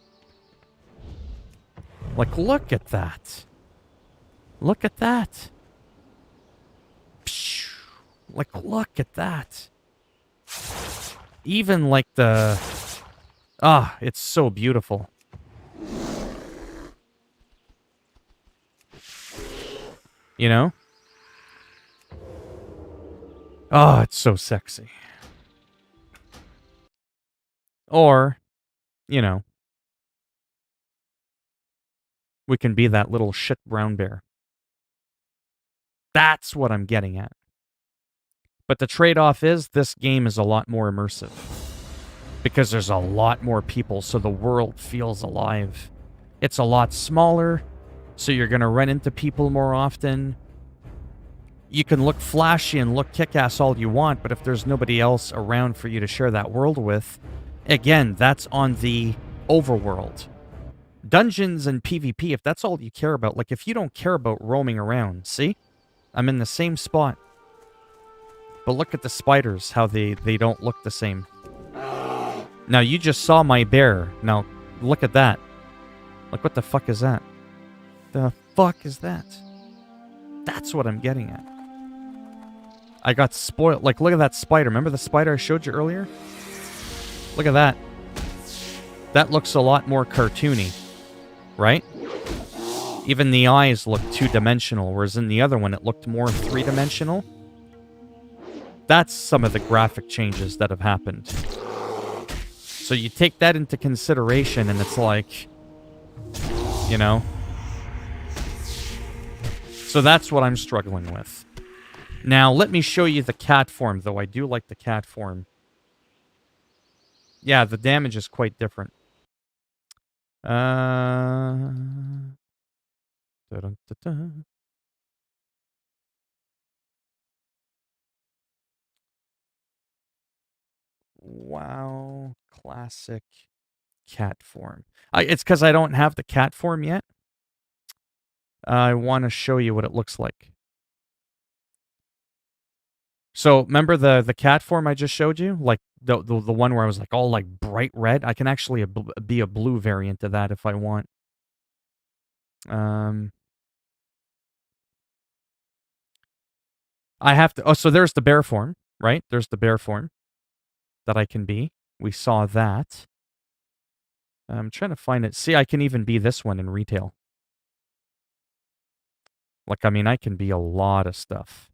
A: Like, look at that. Look at that. Like, look at that. Even, like, the... Ah, it's so beautiful. You know? Oh, it's so sexy. Or, you know, we can be that little shit brown bear. That's what I'm getting at. But the trade-off is this game is a lot more immersive. Because there's a lot more people, so the world feels alive. It's a lot smaller, so you're going to run into people more often. You can look flashy and look kick-ass all you want, but if there's nobody else around for you to share that world with, again, that's on the overworld. Dungeons and PvP, if that's all you care about, like if you don't care about roaming around, see? I'm in the same spot. But look at the spiders, how they don't look the same. Now, you just saw my bear. Now, look at that. Like, what the fuck is that? The fuck is that? That's what I'm getting at. I got spoiled. Like, look at that spider. Remember the spider I showed you earlier? Look at that. That looks a lot more cartoony. Right? Even the eyes look two-dimensional, whereas in the other one it looked more three-dimensional. That's some of the graphic changes that have happened. So you take that into consideration, and it's like, you know. So that's what I'm struggling with. Now, let me show you the cat form, though. I do like the cat form. Yeah, the damage is quite different. Da-dun-da-dun. Wow, classic cat form. It's because I don't have the cat form yet. I want to show you what it looks like. So remember the cat form I just showed you, like the one where I was like all like bright red. I can actually be a blue variant of that if I want. I have to. Oh, so there's the bear form, right? There's the bear form that I can be. We saw that. I'm trying to find it. See, I can even be this one in retail. Like, I mean, I can be a lot of stuff.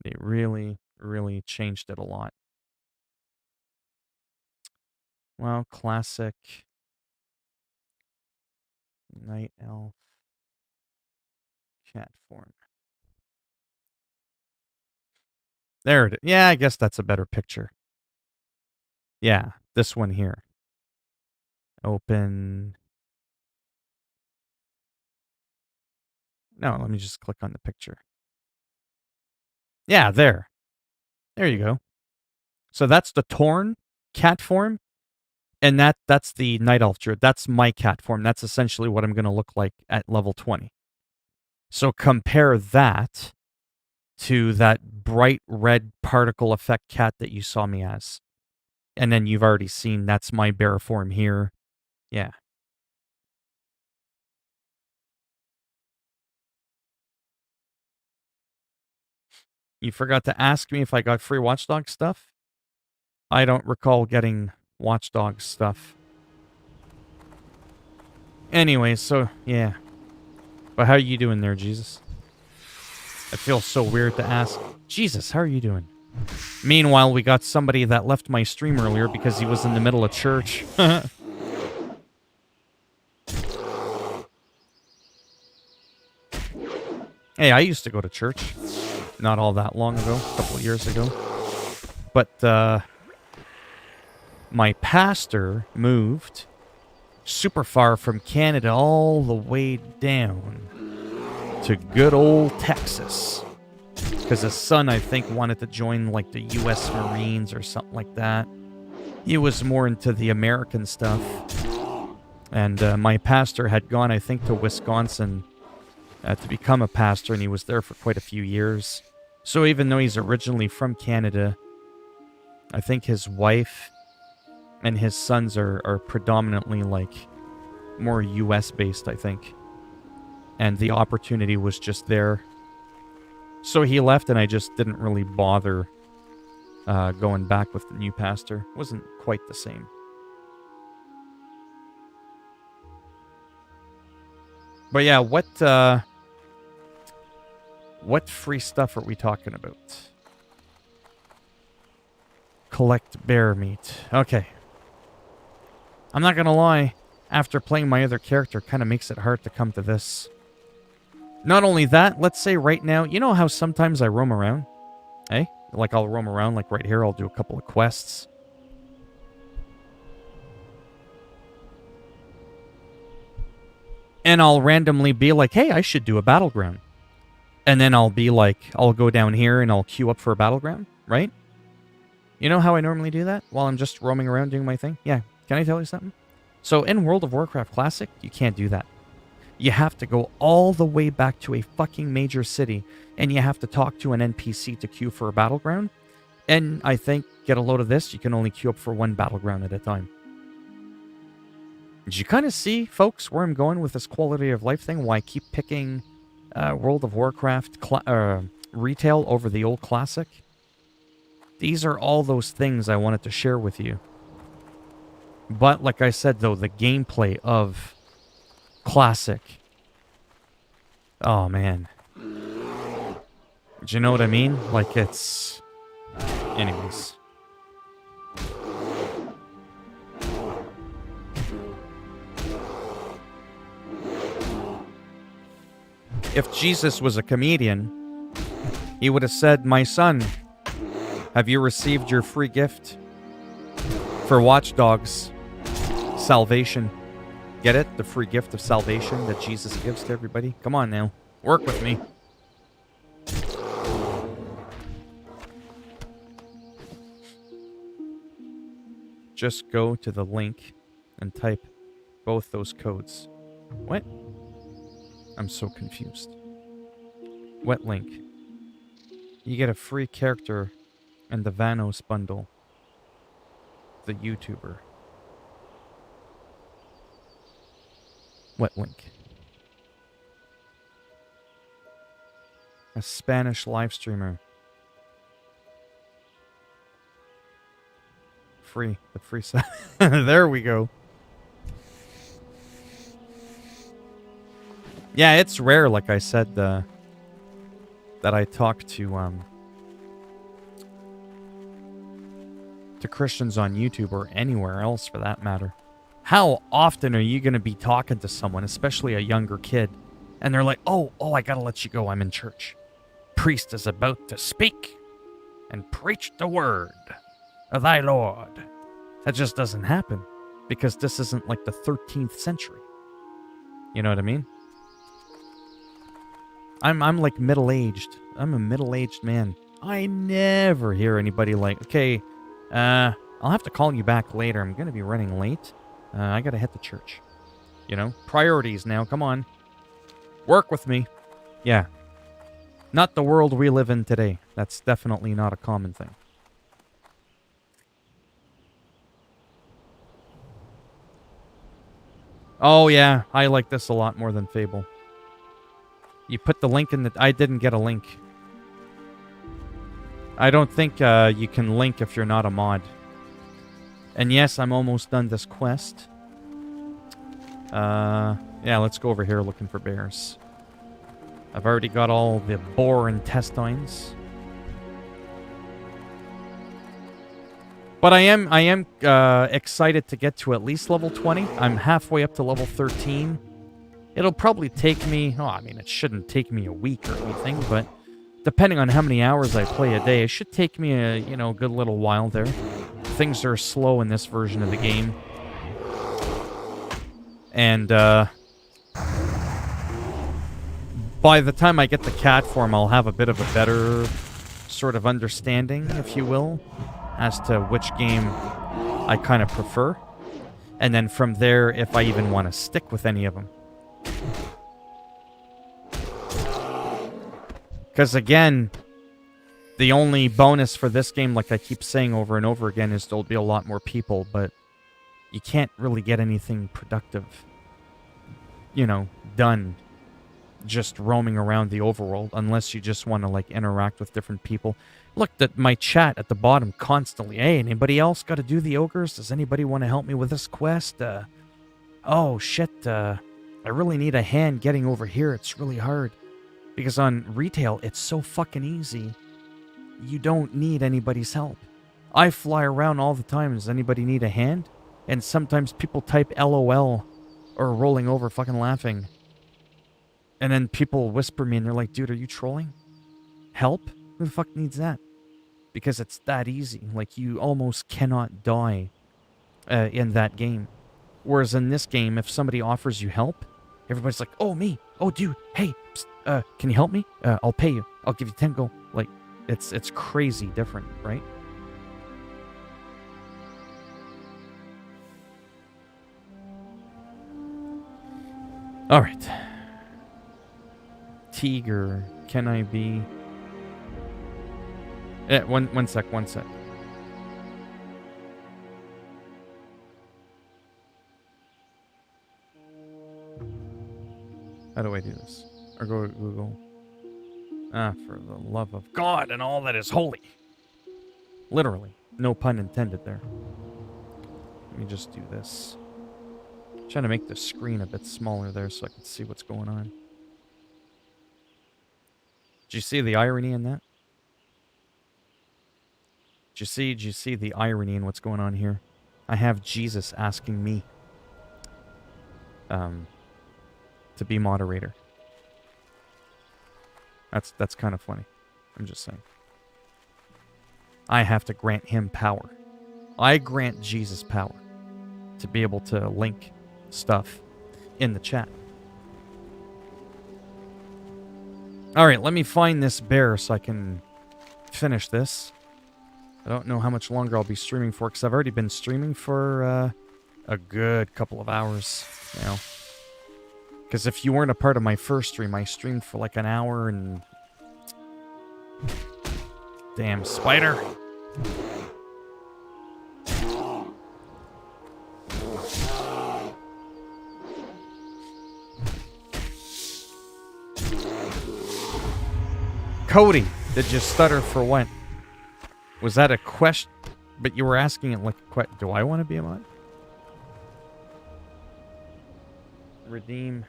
A: They really, really changed it a lot. Well, classic night elf cat form. There it is. Yeah, I guess that's a better picture. Yeah, this one here. Open. No, let me just click on the picture. Yeah, there. There you go. So that's the Torn cat form, and that's the Night Elf Druid. That's my cat form. That's essentially what I'm going to look like at level 20. So compare that to that bright red particle effect cat that you saw me as. And then you've already seen that's my bear form here. Yeah. You forgot to ask me if I got free Watchdog stuff? I don't recall getting Watchdog stuff. Anyway, so, yeah. But how are you doing there, Jesus? It feels so weird to ask. Jesus, how are you doing? Meanwhile, we got somebody that left my stream earlier because he was in the middle of church. Hey, I used to go to church. Not all that long ago, a couple of years ago. But, my pastor moved super far from Canada all the way down to good old Texas. Because his son, I think, wanted to join, like, the U.S. Marines or something like that. He was more into the American stuff. And my pastor had gone, I think, to Wisconsin to become a pastor, and he was there for quite a few years. So even though he's originally from Canada, I think his wife and his sons are predominantly, like, more U.S.-based, I think. And the opportunity was just there. So he left, and I just didn't really bother going back with the new pastor. It wasn't quite the same. But yeah, what free stuff are we talking about? Collect bear meat. Okay. I'm not gonna lie, after playing my other character, kind of makes it hard to come to this. Not only that, let's say right now, you know how sometimes I roam around? Eh? Like I'll roam around, like right here, I'll do a couple of quests. And I'll randomly be like, hey, I should do a battleground. And then I'll be like, I'll go down here and I'll queue up for a battleground, right? You know how I normally do that while I'm just roaming around doing my thing? Yeah. Can I tell you something? So in World of Warcraft Classic, you can't do that. You have to go all the way back to a fucking major city, and you have to talk to an NPC to queue for a battleground. And I think, get a load of this, you can only queue up for one battleground at a time. Did you kind of see, folks, where I'm going with this quality of life thing? Why I keep picking World of Warcraft retail over the old Classic? These are all those things I wanted to share with you. But, like I said, though, the gameplay of Classic. Oh, man. Do you know what I mean? Like, it's... Anyways. If Jesus was a comedian, he would have said, my son, have you received your free gift for Watch Dogs salvation? Get it? The free gift of salvation that Jesus gives to everybody? Come on now. Work with me. Just go to the link and type both those codes. What? I'm so confused. What link? You get a free character and the Vanos bundle. The YouTuber. What link? A Spanish live streamer. Free. The free side. There we go. Yeah, it's rare, like I said, that I talk to to Christians on YouTube or anywhere else for that matter. How often are you going to be talking to someone, especially a younger kid, and they're like, oh, I got to let you go. I'm in church. Priest is about to speak and preach the word of thy Lord. That just doesn't happen because this isn't like the 13th century. You know what I mean? I'm like middle-aged. I'm a middle-aged man. I never hear anybody like, okay, I'll have to call you back later. I'm going to be running late. I got to hit the church. You know? Priorities now. Come on. Work with me. Yeah. Not the world we live in today. That's definitely not a common thing. Oh, yeah. I like this a lot more than Fable. You put the link in the... I didn't get a link. I don't think you can link if you're not a mod. And yes, I'm almost done this quest. Yeah, let's go over here looking for bears. I've already got all the boar intestines. But I am excited to get to at least level 20. I'm halfway up to level 13. It'll probably take me... Oh, I mean, it shouldn't take me a week or anything, but depending on how many hours I play a day, it should take me a, you know, good little while there. Things are slow in this version of the game. And, by the time I get the cat form, I'll have a bit of a better sort of understanding, if you will, as to which game I kind of prefer. And then from there, if I even want to stick with any of them. Because again, the only bonus for this game, like I keep saying over and over again, is there'll be a lot more people, but you can't really get anything productive, you know, done just roaming around the overworld unless you just want to, like, interact with different people. Look at my chat at the bottom constantly. Hey, anybody else got to do the ogres? Does anybody want to help me with this quest? Oh, shit, I really need a hand getting over here. It's really hard. Because on retail, it's so fucking easy. You don't need anybody's help. I fly around all the time. Does anybody need a hand? And sometimes people type LOL or rolling over fucking laughing. And then people whisper me and they're like, dude, are you trolling? Help? Who the fuck needs that? Because it's that easy. Like, you almost cannot die in that game. Whereas in this game, if somebody offers you help, everybody's like, oh, me. Oh, dude. Hey, psst, can you help me? I'll pay you. I'll give you 10 gold. Like, it's crazy different, right? All right. Tiger, can I be... One sec. How do I do this? Or go to Google. Ah, for the love of God and all that is holy. Literally. No pun intended there. Let me just do this. I'm trying to make the screen a bit smaller there so I can see what's going on. Did you see the irony in that? Did you see the irony in what's going on here? I have Jesus asking me to be moderator. That's kind of funny. I'm just saying. I have to grant him power. I grant Jesus power to be able to link stuff in the chat. All right, let me find this bear so I can finish this. I don't know how much longer I'll be streaming for, because I've already been streaming for a good couple of hours now. Because if you weren't a part of my first stream, I streamed for like an hour and... Damn spider! Cody, did you stutter for what? Was that a question? But you were asking it like a question. Do I want to be a mod? Redeem.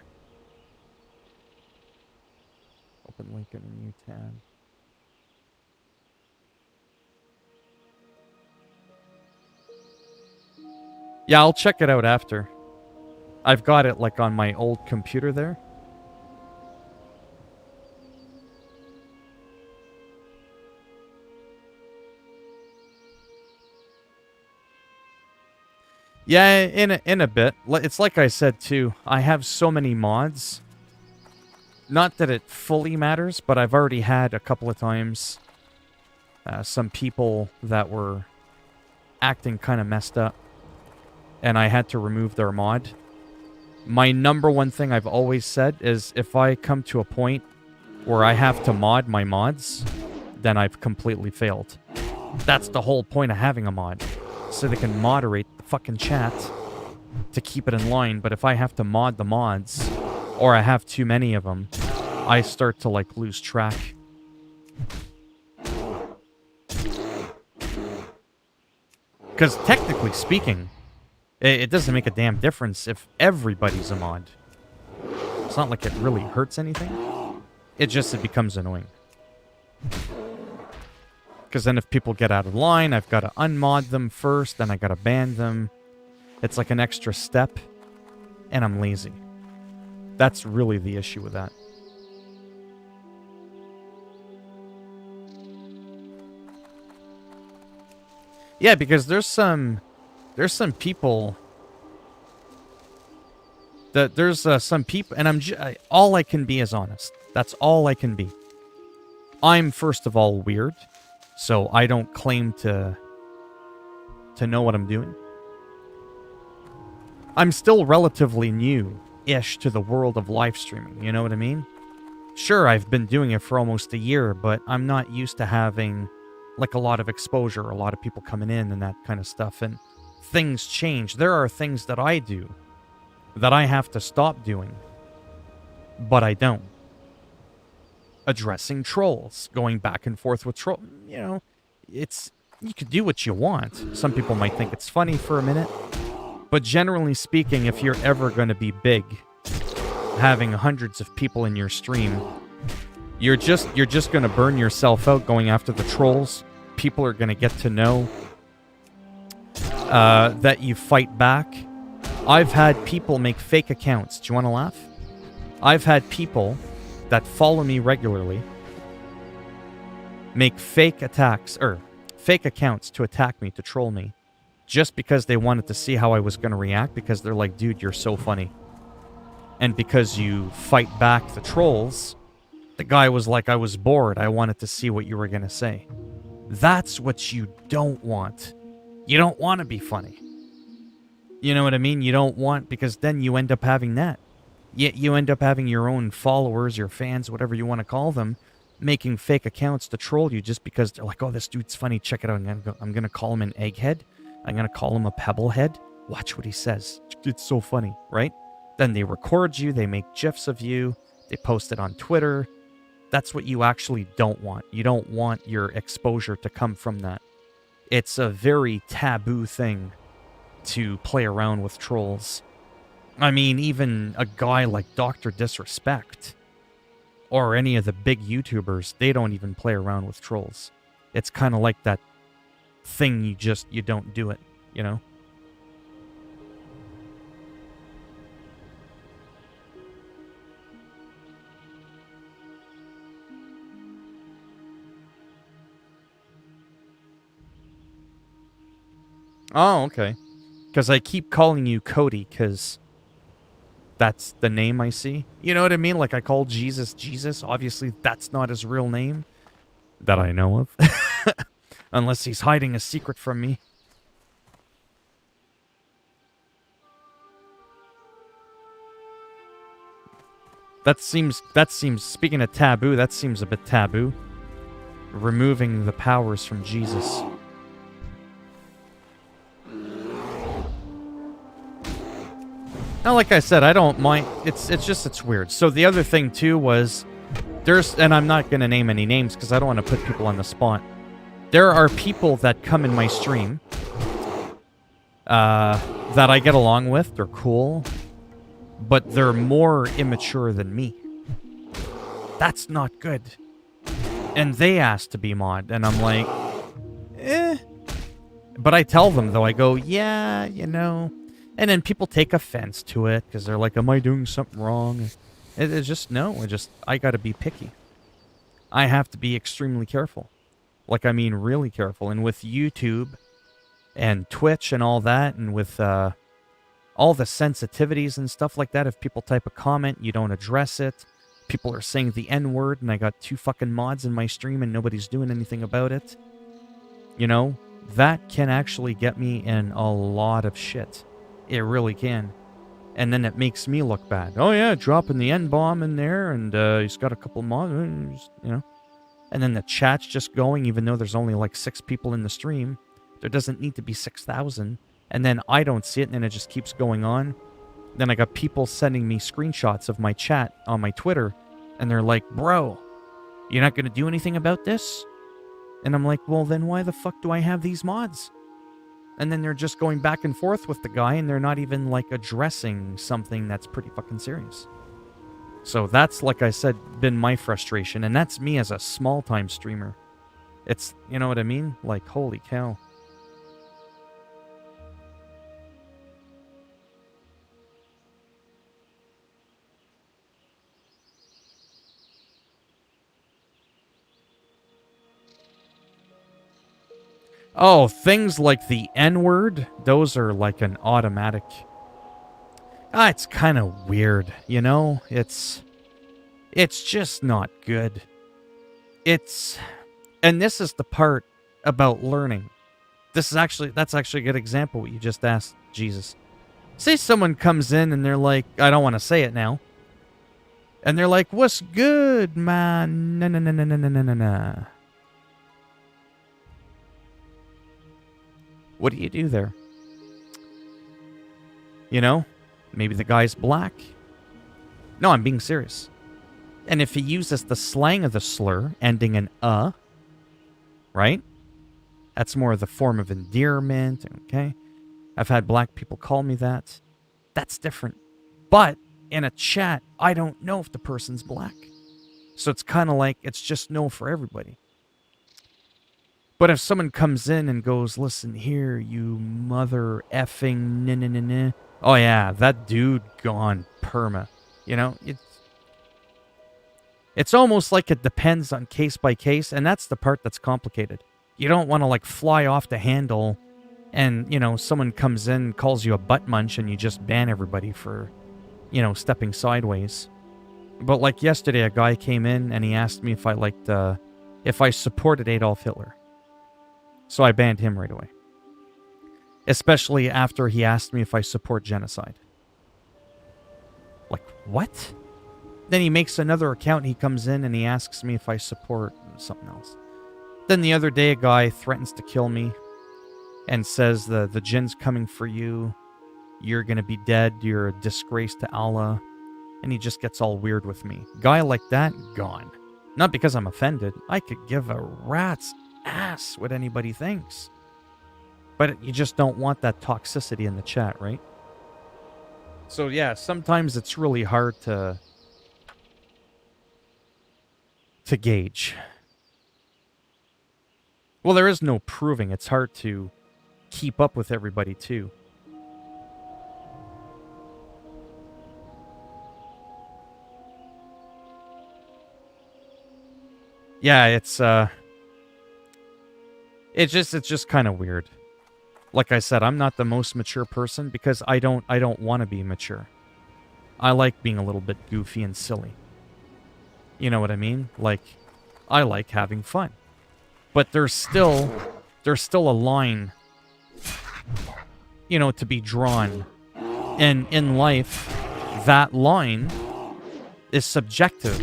A: Open link in a new tab. Yeah, I'll check it out after. I've got it, like, on my old computer there. Yeah, in a bit. It's like I said, too. I have so many mods. Not that it fully matters, but I've already had a couple of times some people that were acting kind of messed up. And I had to remove their mod. My number one thing I've always said is if I come to a point where I have to mod my mods, then I've completely failed. That's the whole point of having a mod. So they can moderate the fucking chat to keep it in line. But if I have to mod the mods, or I have too many of them, I start to, like, lose track. Because technically speaking, it doesn't make a damn difference if everybody's a mod. It's not like it really hurts anything. It becomes annoying. Because then if people get out of line, I've got to unmod them first, then I got to ban them. It's like an extra step, and I'm lazy. That's really the issue with that. Yeah, because there's some people that some people, and all I can be is honest. That's all I can be. I'm first of all weird, so I don't claim to know what I'm doing. I'm still relatively new-ish to the world of live streaming, you know what I mean? Sure, I've been doing it for almost a year, but I'm not used to having, like, a lot of exposure, a lot of people coming in and that kind of stuff, and things change. There are things that I do that I have to stop doing, but I don't. Addressing trolls, going back and forth with trolls, you know, you could do what you want. Some people might think it's funny for a minute, but generally speaking, if you're ever going to be big, having hundreds of people in your stream, you're just going to burn yourself out going after the trolls. People are going to get to know that you fight back. I've had people make fake accounts. Do you want to laugh? I've had people that follow me regularly make fake accounts to attack me, to troll me, just because they wanted to see how I was going to react, because they're like, dude, you're so funny. And because you fight back the trolls, the guy was like, I was bored. I wanted to see what you were going to say. That's what you don't want. You don't want to be funny. You know what I mean? You don't want, because then you end up having that. You end up having your own followers, your fans, whatever you want to call them, making fake accounts to troll you just because they're like, oh, this dude's funny. Check it out. I'm going to call him an egghead. I'm going to call him a pebblehead. Watch what he says. It's so funny, right? Then they record you. They make GIFs of you. They post it on Twitter. That's what you actually don't want. You don't want your exposure to come from that. It's a very taboo thing to play around with trolls. I mean, even a guy like Dr. Disrespect or any of the big YouTubers, they don't even play around with trolls. It's kind of like that thing you don't do it, you know? Oh, okay. Because I keep calling you Cody, because that's the name I see. You know what I mean? Like I call Jesus Jesus. Obviously, that's not his real name that I know of. Unless he's hiding a secret from me. That seems, speaking of taboo, that seems a bit taboo. Removing the powers from Jesus. Now, like I said, I don't mind. It's weird. So the other thing too was, and I'm not gonna name any names because I don't want to put people on the spot. There are people that come in my stream that I get along with. They're cool, but they're more immature than me. That's not good. And they asked to be mod, and I'm like, But I tell them, though, I go, yeah, you know. And then people take offense to it because they're like, am I doing something wrong? It's just, no, I got to be picky. I have to be extremely careful. Like, I mean, really careful. And with YouTube and Twitch and all that, and with all the sensitivities and stuff like that, if people type a comment, you don't address it. People are saying the N-word, and I got 2 fucking mods in my stream, and nobody's doing anything about it. You know, that can actually get me in a lot of shit. It really can. And then it makes me look bad. Oh yeah, dropping the N-bomb in there, and he's got a couple mods, you know. And then the chat's just going, even though there's only like 6 people in the stream. There doesn't need to be 6,000. And then I don't see it, and then it just keeps going on. Then I got people sending me screenshots of my chat on my Twitter, and they're like, bro, you're not going to do anything about this? And I'm like, well, then why the fuck do I have these mods? And then they're just going back and forth with the guy, and they're not even, like, addressing something that's pretty fucking serious. So that's, like I said, been my frustration, and that's me as a small-time streamer. It's, you know what I mean? Like, holy cow. Oh, things like the N-word, those are like an automatic. It's kind of weird, you know? It's just not good. And this is the part about learning. That's actually a good example what you just asked, Jesus. Say someone comes in and they're like, I don't want to say it now. And they're like, what's good, man? Na. What do you do there? You know, maybe the guy's black. No, I'm being serious. And if he uses the slang of the slur, ending in right? That's more of the form of endearment, okay? I've had black people call me that. That's different. But in a chat, I don't know if the person's black. So it's kind of like, it's just no for everybody. But if someone comes in and goes, listen here, you mother effing na. Oh yeah, that dude gone perma. You know, it's almost like it depends on case by case, and that's the part that's complicated. You don't want to like fly off the handle and, you know, someone comes in, calls you a butt munch, and you just ban everybody for, you know, stepping sideways. But like yesterday, a guy came in and he asked me if I supported Adolf Hitler. So I banned him right away. Especially after he asked me if I support genocide. Like, what? Then he makes another account, he comes in and he asks me if I support something else. Then the other day, a guy threatens to kill me and says the jinn's coming for you. You're going to be dead. You're a disgrace to Allah. And he just gets all weird with me. Guy like that, gone. Not because I'm offended. I could give a rat's ass what anybody thinks. But you just don't want that toxicity in the chat, right? So yeah, sometimes it's really hard to gauge. Well, there is no proving. It's hard to keep up with everybody too. Yeah, it's just kind of weird. Like I said, I'm not the most mature person because I don't want to be mature. I like being a little bit goofy and silly. You know what I mean? Like, I like having fun. But there's still a line, you know, to be drawn. And in life, that line is subjective.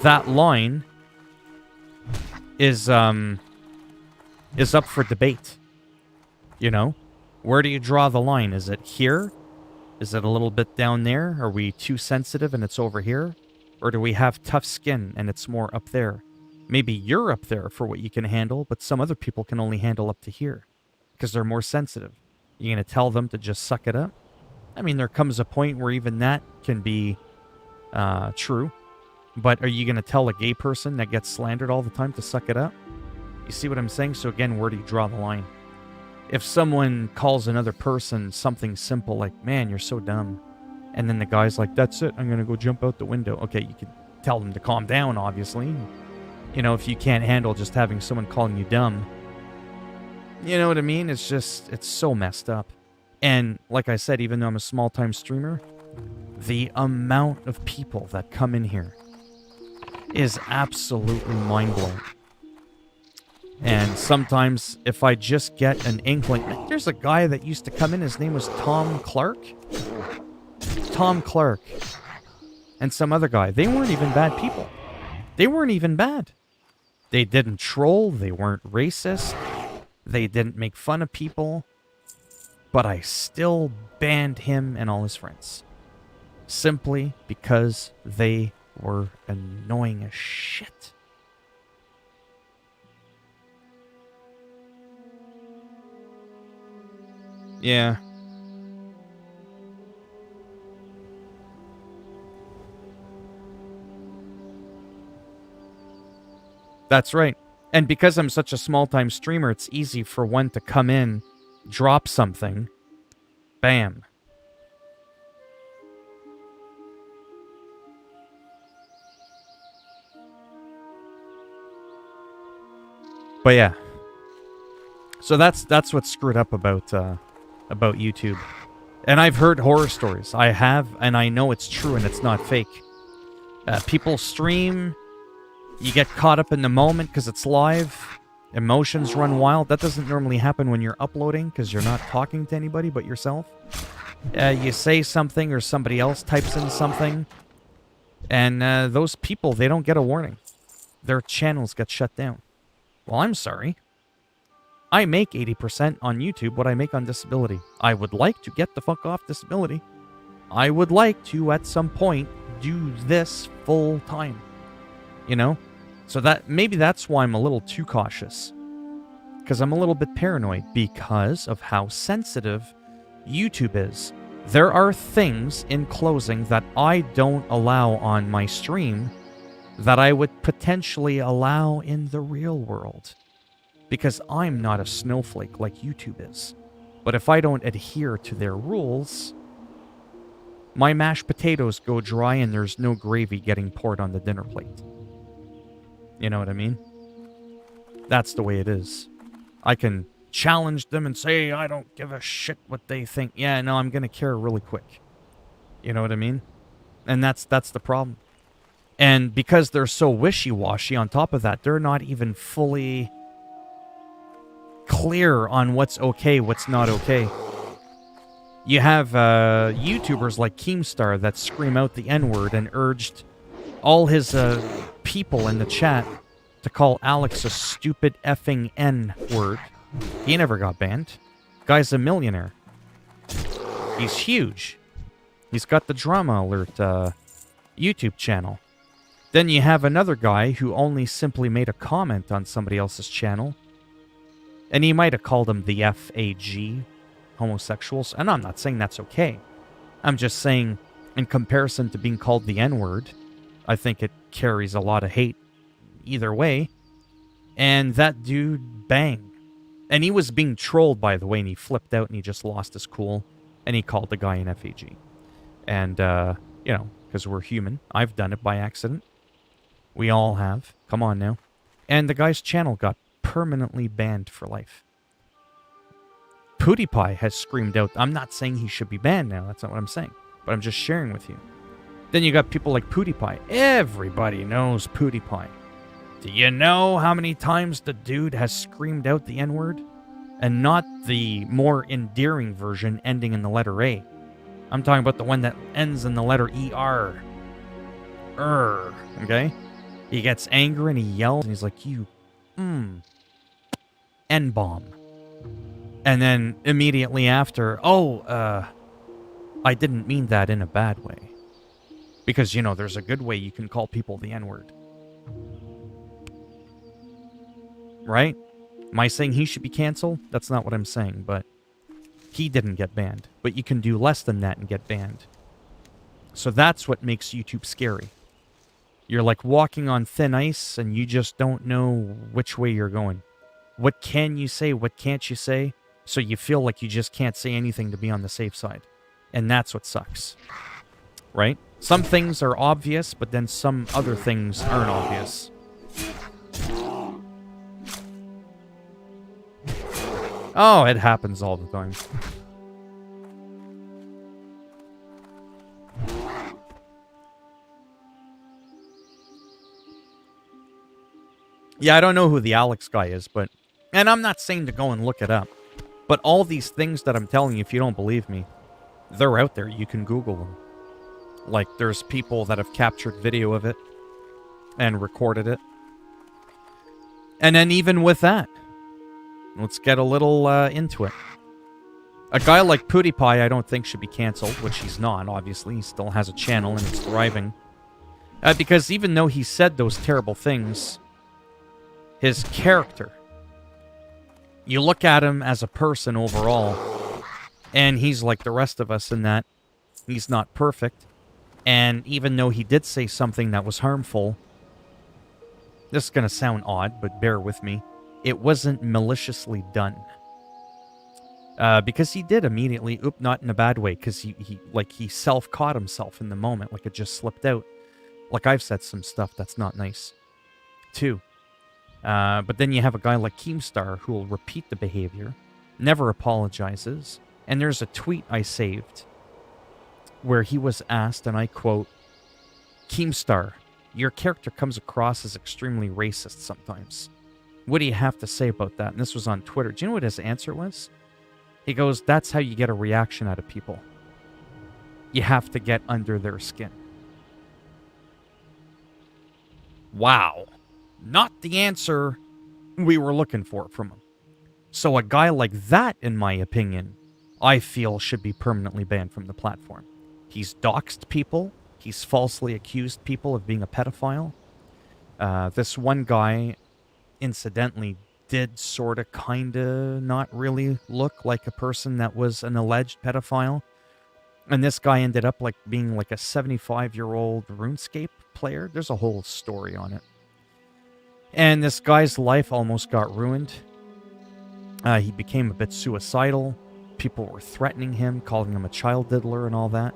A: That line is up for debate. You know? Where do you draw the line? Is it here? Is it a little bit down there? Are we too sensitive and it's over here? Or do we have tough skin and it's more up there? Maybe you're up there for what you can handle, but some other people can only handle up to here because they're more sensitive. You're going to tell them to just suck it up? I mean, there comes a point where even that can be true. But are you going to tell a gay person that gets slandered all the time to suck it up? You see what I'm saying? So again, where do you draw the line? If someone calls another person something simple like, man, you're so dumb, and then the guy's like, that's it, I'm going to go jump out the window. Okay, you can tell them to calm down, obviously. You know, if you can't handle just having someone calling you dumb. You know what I mean? It's just, it's so messed up. And like I said, even though I'm a small-time streamer, the amount of people that come in here is absolutely mind-blowing. And sometimes, if I just get an inkling... There's a guy that used to come in, his name was Tom Clark. Tom Clark. And some other guy. They weren't even bad people. They weren't even bad. They didn't troll, they weren't racist, they didn't make fun of people, but I still banned him and all his friends. Simply because they were annoying as shit. Yeah. That's right. And because I'm such a small-time streamer, it's easy for one to come in, drop something, bam. But yeah. So that's what's screwed up about YouTube. And I've heard horror stories. I have, and I know it's true and it's not fake. People stream... You get caught up in the moment because it's live. Emotions run wild. That doesn't normally happen when you're uploading because you're not talking to anybody but yourself. You say something or somebody else types in something. And those people, they don't get a warning. Their channels get shut down. Well, I'm sorry. I make 80% on YouTube what I make on disability. I would like to get the fuck off disability. I would like to, at some point, do this full time. You know? So that maybe that's why I'm a little too cautious. Because I'm a little bit paranoid because of how sensitive YouTube is. There are things in closing that I don't allow on my stream that I would potentially allow in the real world. Because I'm not a snowflake like YouTube is. But if I don't adhere to their rules, my mashed potatoes go dry and there's no gravy getting poured on the dinner plate. You know what I mean? That's the way it is. I can challenge them and say, I don't give a shit what they think. Yeah, no, I'm going to care really quick. You know what I mean? And that's the problem. And because they're so wishy-washy on top of that, they're not even fully clear on what's okay, what's not okay. You have YouTubers like Keemstar that scream out the N-word and urged all his people in the chat to call Alex a stupid effing N-word. He never got banned. Guy's a millionaire. He's huge. He's got the Drama Alert YouTube channel. Then you have another guy who only simply made a comment on somebody else's channel. And he might have called them the FAG, homosexuals. And I'm not saying that's okay. I'm just saying, in comparison to being called the N-word, I think it carries a lot of hate either way. And that dude, bang. And he was being trolled, by the way, and he flipped out and he just lost his cool. And he called the guy an FAG. And, you know, because we're human. I've done it by accident. We all have. Come on now. And the guy's channel got permanently banned for life. PewDiePie has screamed out. I'm not saying he should be banned now. That's not what I'm saying. But I'm just sharing with you. Then you got people like PewDiePie. Everybody knows PewDiePie. Do you know how many times the dude has screamed out the N-word? And not the more endearing version ending in the letter A. I'm talking about the one that ends in the letter ER. Okay? He gets angry and he yells and he's like, you, N-bomb. And then immediately after, I didn't mean that in a bad way. Because, you know, there's a good way you can call people the N-word. Right? Am I saying he should be canceled? That's not what I'm saying, but he didn't get banned. But you can do less than that and get banned. So that's what makes YouTube scary. You're like walking on thin ice and you just don't know which way you're going. What can you say? What can't you say? So you feel like you just can't say anything to be on the safe side. And that's what sucks. Right? Some things are obvious, but then some other things aren't obvious. Oh, it happens all the time. Yeah, I don't know who the Alex guy is, but... And I'm not saying to go and look it up. But all these things that I'm telling you, if you don't believe me, they're out there. You can Google them. Like, there's people that have captured video of it and recorded it. And then even with that, let's get a little into it. A guy like PewDiePie I don't think should be cancelled, which he's not, obviously. He still has a channel and it's thriving. Because even though he said those terrible things, his character, you look at him as a person overall, and he's like the rest of us in that he's not perfect. And even though he did say something that was harmful, this is going to sound odd, but bear with me, it wasn't maliciously done. Because he did immediately, not in a bad way, because he self-caught himself in the moment, like it just slipped out. Like I've said some stuff that's not nice, too. But then you have a guy like Keemstar who will repeat the behavior, never apologizes, and there's a tweet I saved where he was asked, and I quote, "Keemstar, your character comes across as extremely racist sometimes. What do you have to say about that?" And this was on Twitter. Do you know what his answer was? He goes, "That's how you get a reaction out of people. You have to get under their skin." Wow. Not the answer we were looking for from him. So a guy like that, in my opinion, I feel should be permanently banned from the platform. He's doxed people. He's falsely accused people of being a pedophile. This one guy, incidentally, did sort of kind of not really look like a person that was an alleged pedophile. And this guy ended up like being like a 75-year-old RuneScape player. There's a whole story on it. And this guy's life almost got ruined. He became a bit suicidal. People were threatening him, calling him a child diddler and all that.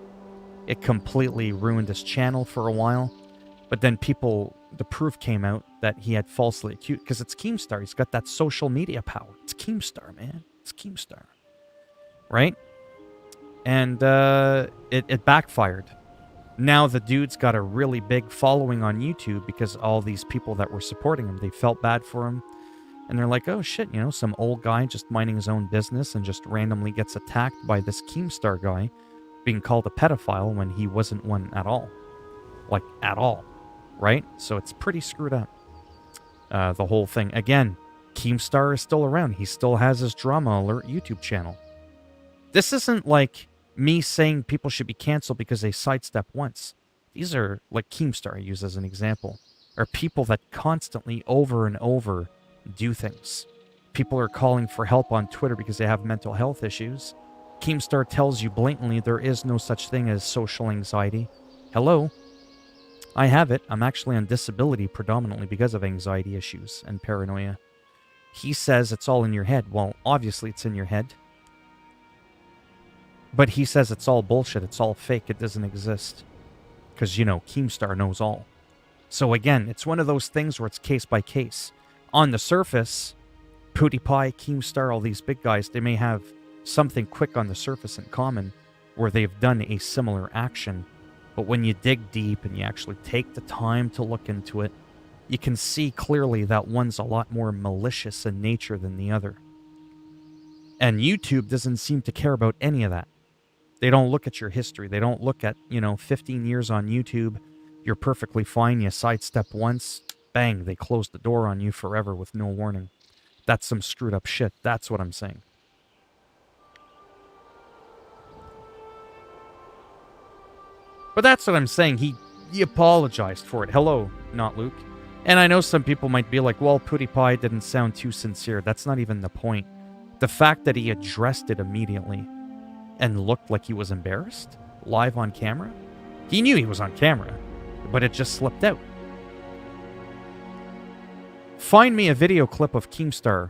A: It completely ruined his channel for a while. But then the proof came out that he had falsely accused, because it's Keemstar. He's got that social media power. It's Keemstar, man. It's Keemstar. Right? And it backfired. Now the dude's got a really big following on YouTube because all these people that were supporting him, they felt bad for him. And they're like, oh shit, some old guy just minding his own business and just randomly gets attacked by this Keemstar guy being called a pedophile when he wasn't one at all. Like, at all. Right? So it's pretty screwed up. The whole thing. Again, Keemstar is still around. He still has his Drama Alert YouTube channel. This isn't like me saying people should be canceled because they sidestep once. These are, like Keemstar I use as an example, are people that constantly over and over do things. People are calling for help on Twitter because they have mental health issues. Keemstar tells you blatantly there is no such thing as social anxiety. Hello? I have it. I'm actually on disability predominantly because of anxiety issues and paranoia. He says it's all in your head. Well, obviously it's in your head. But he says it's all bullshit. It's all fake. It doesn't exist. Because, Keemstar knows all. So again, it's one of those things where it's case by case. On the surface, PewDiePie, Keemstar, all these big guys, they may have something quick on the surface in common where they've done a similar action. But when you dig deep and you actually take the time to look into it, you can see clearly that one's a lot more malicious in nature than the other. And YouTube doesn't seem to care about any of that. They don't look at your history. They don't look at, 15 years on YouTube. You're perfectly fine. You sidestep once. Bang, they close the door on you forever with no warning. That's some screwed up shit. That's what I'm saying. But that's what I'm saying. He apologized for it. Hello, not Luke. And I know some people might be like, well, PewDiePie didn't sound too sincere. That's not even the point. The fact that he addressed it immediately and looked like he was embarrassed live on camera. He knew he was on camera, but it just slipped out. Find me a video clip of Keemstar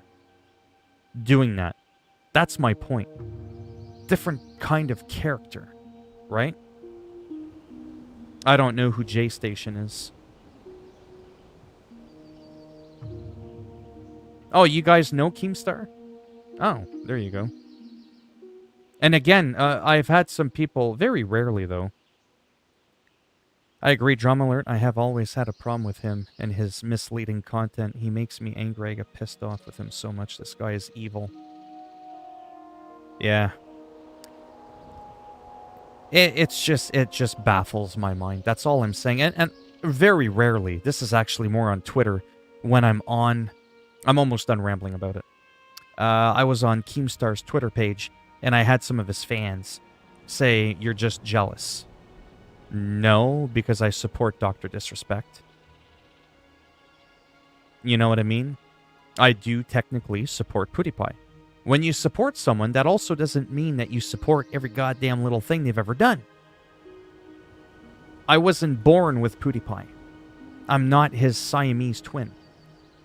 A: doing that That's my point. Different kind of character, right? I don't know who J Station is. Oh, you guys know Keemstar? Oh, there you go. And again, I've had some people, very rarely though. I agree, Drama Alert. I have always had a problem with him and his misleading content. He makes me angry. I get pissed off with him so much. This guy is evil. Yeah. It just baffles my mind. That's all I'm saying. And very rarely, this is actually more on Twitter, when I'm almost done rambling about it. I was on Keemstar's Twitter page, and I had some of his fans say, "You're just jealous." No, because I support Dr. Disrespect. You know what I mean? I do technically support PewDiePie. When you support someone, that also doesn't mean that you support every goddamn little thing they've ever done. I wasn't born with PewDiePie. I'm not his Siamese twin.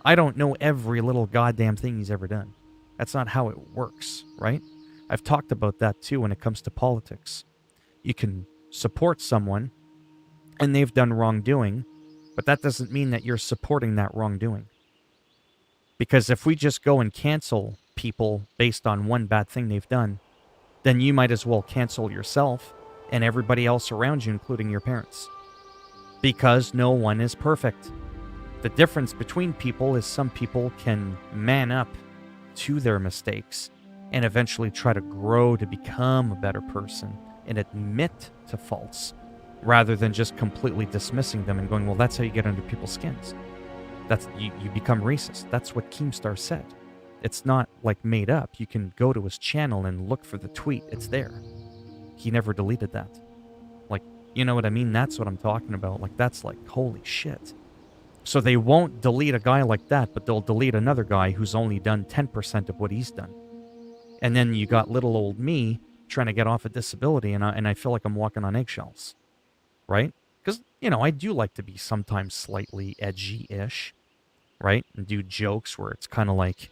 A: I don't know every little goddamn thing he's ever done. That's not how it works, right? I've talked about that too when it comes to politics. You can support someone and they've done wrongdoing, but that doesn't mean that you're supporting that wrongdoing. Because if we just go and cancel people based on one bad thing they've done, then you might as well cancel yourself and everybody else around you, including your parents. Because no one is perfect. The difference between people is some people can man up to their mistakes and eventually try to grow to become a better person and admit to faults, rather than just completely dismissing them and going, well, that's how you get under people's skins. That's you become racist. That's what Keemstar said. It's not like made up. You can go to his channel and look for the tweet. It's there. He never deleted that. Like, you know what I mean? That's what I'm talking about. Like, that's like, holy shit. So they won't delete a guy like that, but they'll delete another guy who's only done 10% of what he's done. And then you got little old me trying to get off a disability, and I feel like I'm walking on eggshells, right? Because, you know, I do like to be sometimes slightly edgy-ish, right? And do jokes where it's kind of like,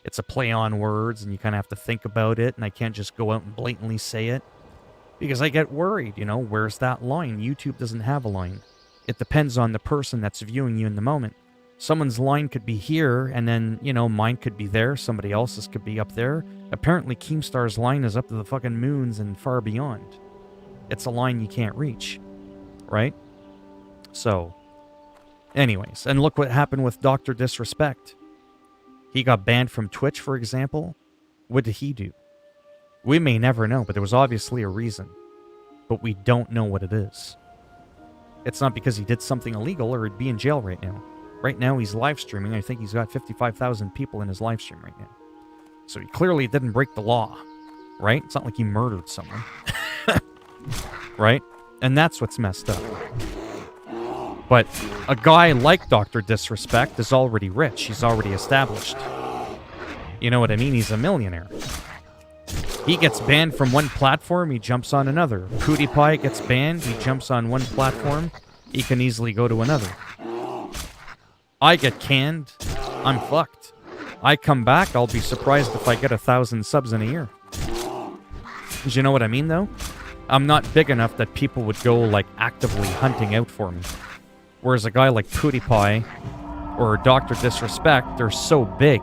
A: it's a play on words, and you kind of have to think about it, and I can't just go out and blatantly say it, because I get worried, you know, where's that line? YouTube doesn't have a line. It depends on the person that's viewing you in the moment. Someone's line could be here, and then, you know, mine could be there, somebody else's could be up there. Apparently, Keemstar's line is up to the fucking moons and far beyond. It's a line you can't reach, right? So, anyways, and look what happened with Dr. Disrespect. He got banned from Twitch, for example. What did he do? We may never know, but there was obviously a reason. But we don't know what it is. It's not because he did something illegal or he'd be in jail right now. Right now, he's live streaming. I think he's got 55,000 people in his live stream right now. So he clearly didn't break the law, right? It's not like he murdered someone. Right? And that's what's messed up. But a guy like Dr. Disrespect is already rich. He's already established. You know what I mean? He's a millionaire. He gets banned from one platform, he jumps on another. PewDiePie gets banned, he jumps on one platform, he can easily go to another. I get canned, I'm fucked. I come back, I'll be surprised if I get 1,000 subs in a year. Do you know what I mean, though? I'm not big enough that people would go, like, actively hunting out for me. Whereas a guy like PewDiePie or Dr. Disrespect, they're so big,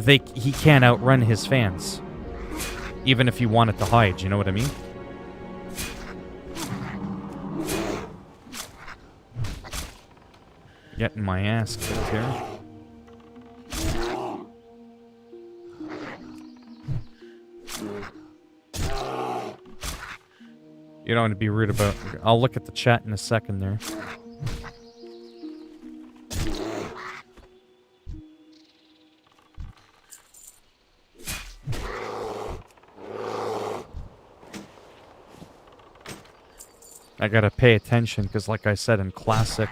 A: he can't outrun his fans. Even if he wanted to hide, you know what I mean? Getting my ass kicked here. You don't want to be rude about... I'll look at the chat in a second there. I gotta pay attention, because like I said in Classic,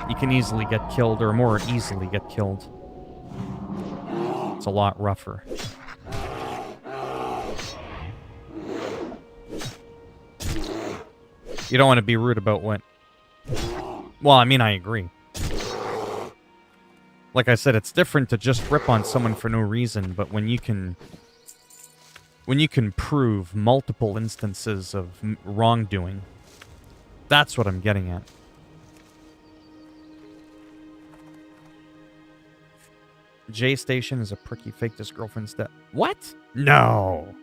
A: you can easily get killed, or more easily get killed. It's a lot rougher. You don't want to be rude about what... Well, I mean, I agree. Like I said, it's different to just rip on someone for no reason, but when you can prove multiple instances of wrongdoing, that's what I'm getting at. J Station is a prick. He faked his girlfriend's death. What? No.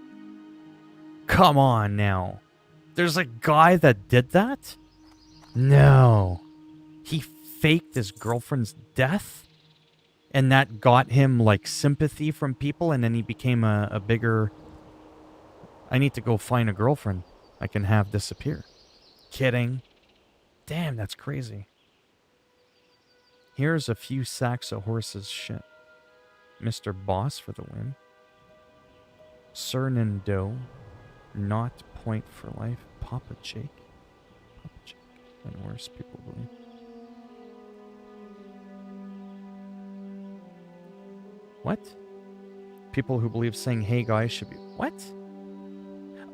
A: Come on now. There's a guy that did that? No. He faked his girlfriend's death? And that got him, like, sympathy from people, and then he became a bigger... I need to go find a girlfriend I can have disappear. Kidding. Damn, that's crazy. Here's a few sacks of horses' shit. Mr. Boss for the win. Cernando. Not point for life. Papa Jake. Papa Jake. And worse, people believe. What? People who believe saying hey guys should be... What?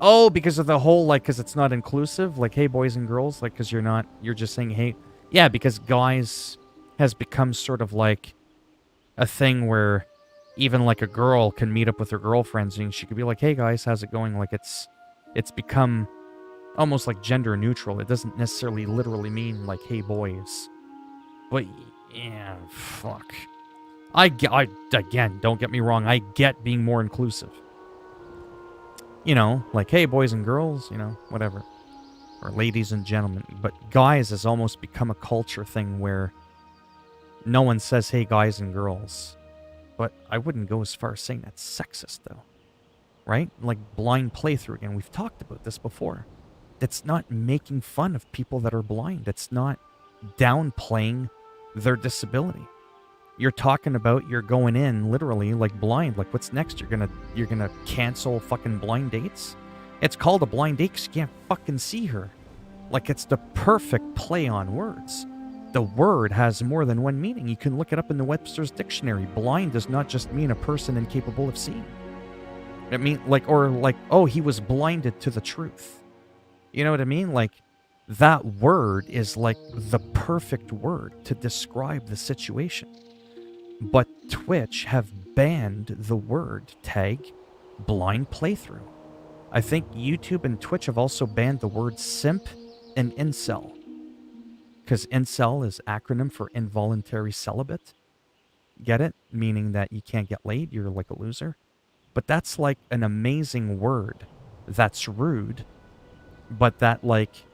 A: Oh, because of the whole, like, because it's not inclusive? Like, hey boys and girls? Like, because you're just saying hey... Yeah, because guys has become sort of like a thing where even like a girl can meet up with her girlfriends and she could be like, hey guys, how's it going? Like, it's become almost like gender neutral. It doesn't necessarily literally mean like, hey boys. But, yeah, fuck. Again, don't get me wrong, I get being more inclusive. You know, like, hey, boys and girls, you know, whatever. Or ladies and gentlemen. But guys has almost become a culture thing where no one says, hey, guys and girls. But I wouldn't go as far as saying that's sexist, though. Right? Like, blind playthrough again. We've talked about this before. It's not making fun of people that are blind. It's not downplaying their disability. You're talking about you're going in literally like blind. Like, what's next? You're gonna cancel fucking blind dates? It's called a blind date because you can't fucking see her. Like, it's the perfect play on words. The word has more than one meaning. You can look it up in the Webster's dictionary. Blind does not just mean a person incapable of seeing. It means oh, he was blinded to the truth. You know what I mean? Like, that word is like the perfect word to describe the situation. But Twitch have banned the word tag blind playthrough. I think YouTube and Twitch have also banned the word simp and incel. Because incel is acronym for involuntary celibate. Get it? Meaning that you can't get laid, you're like a loser. But that's like an amazing word that's rude, but that like,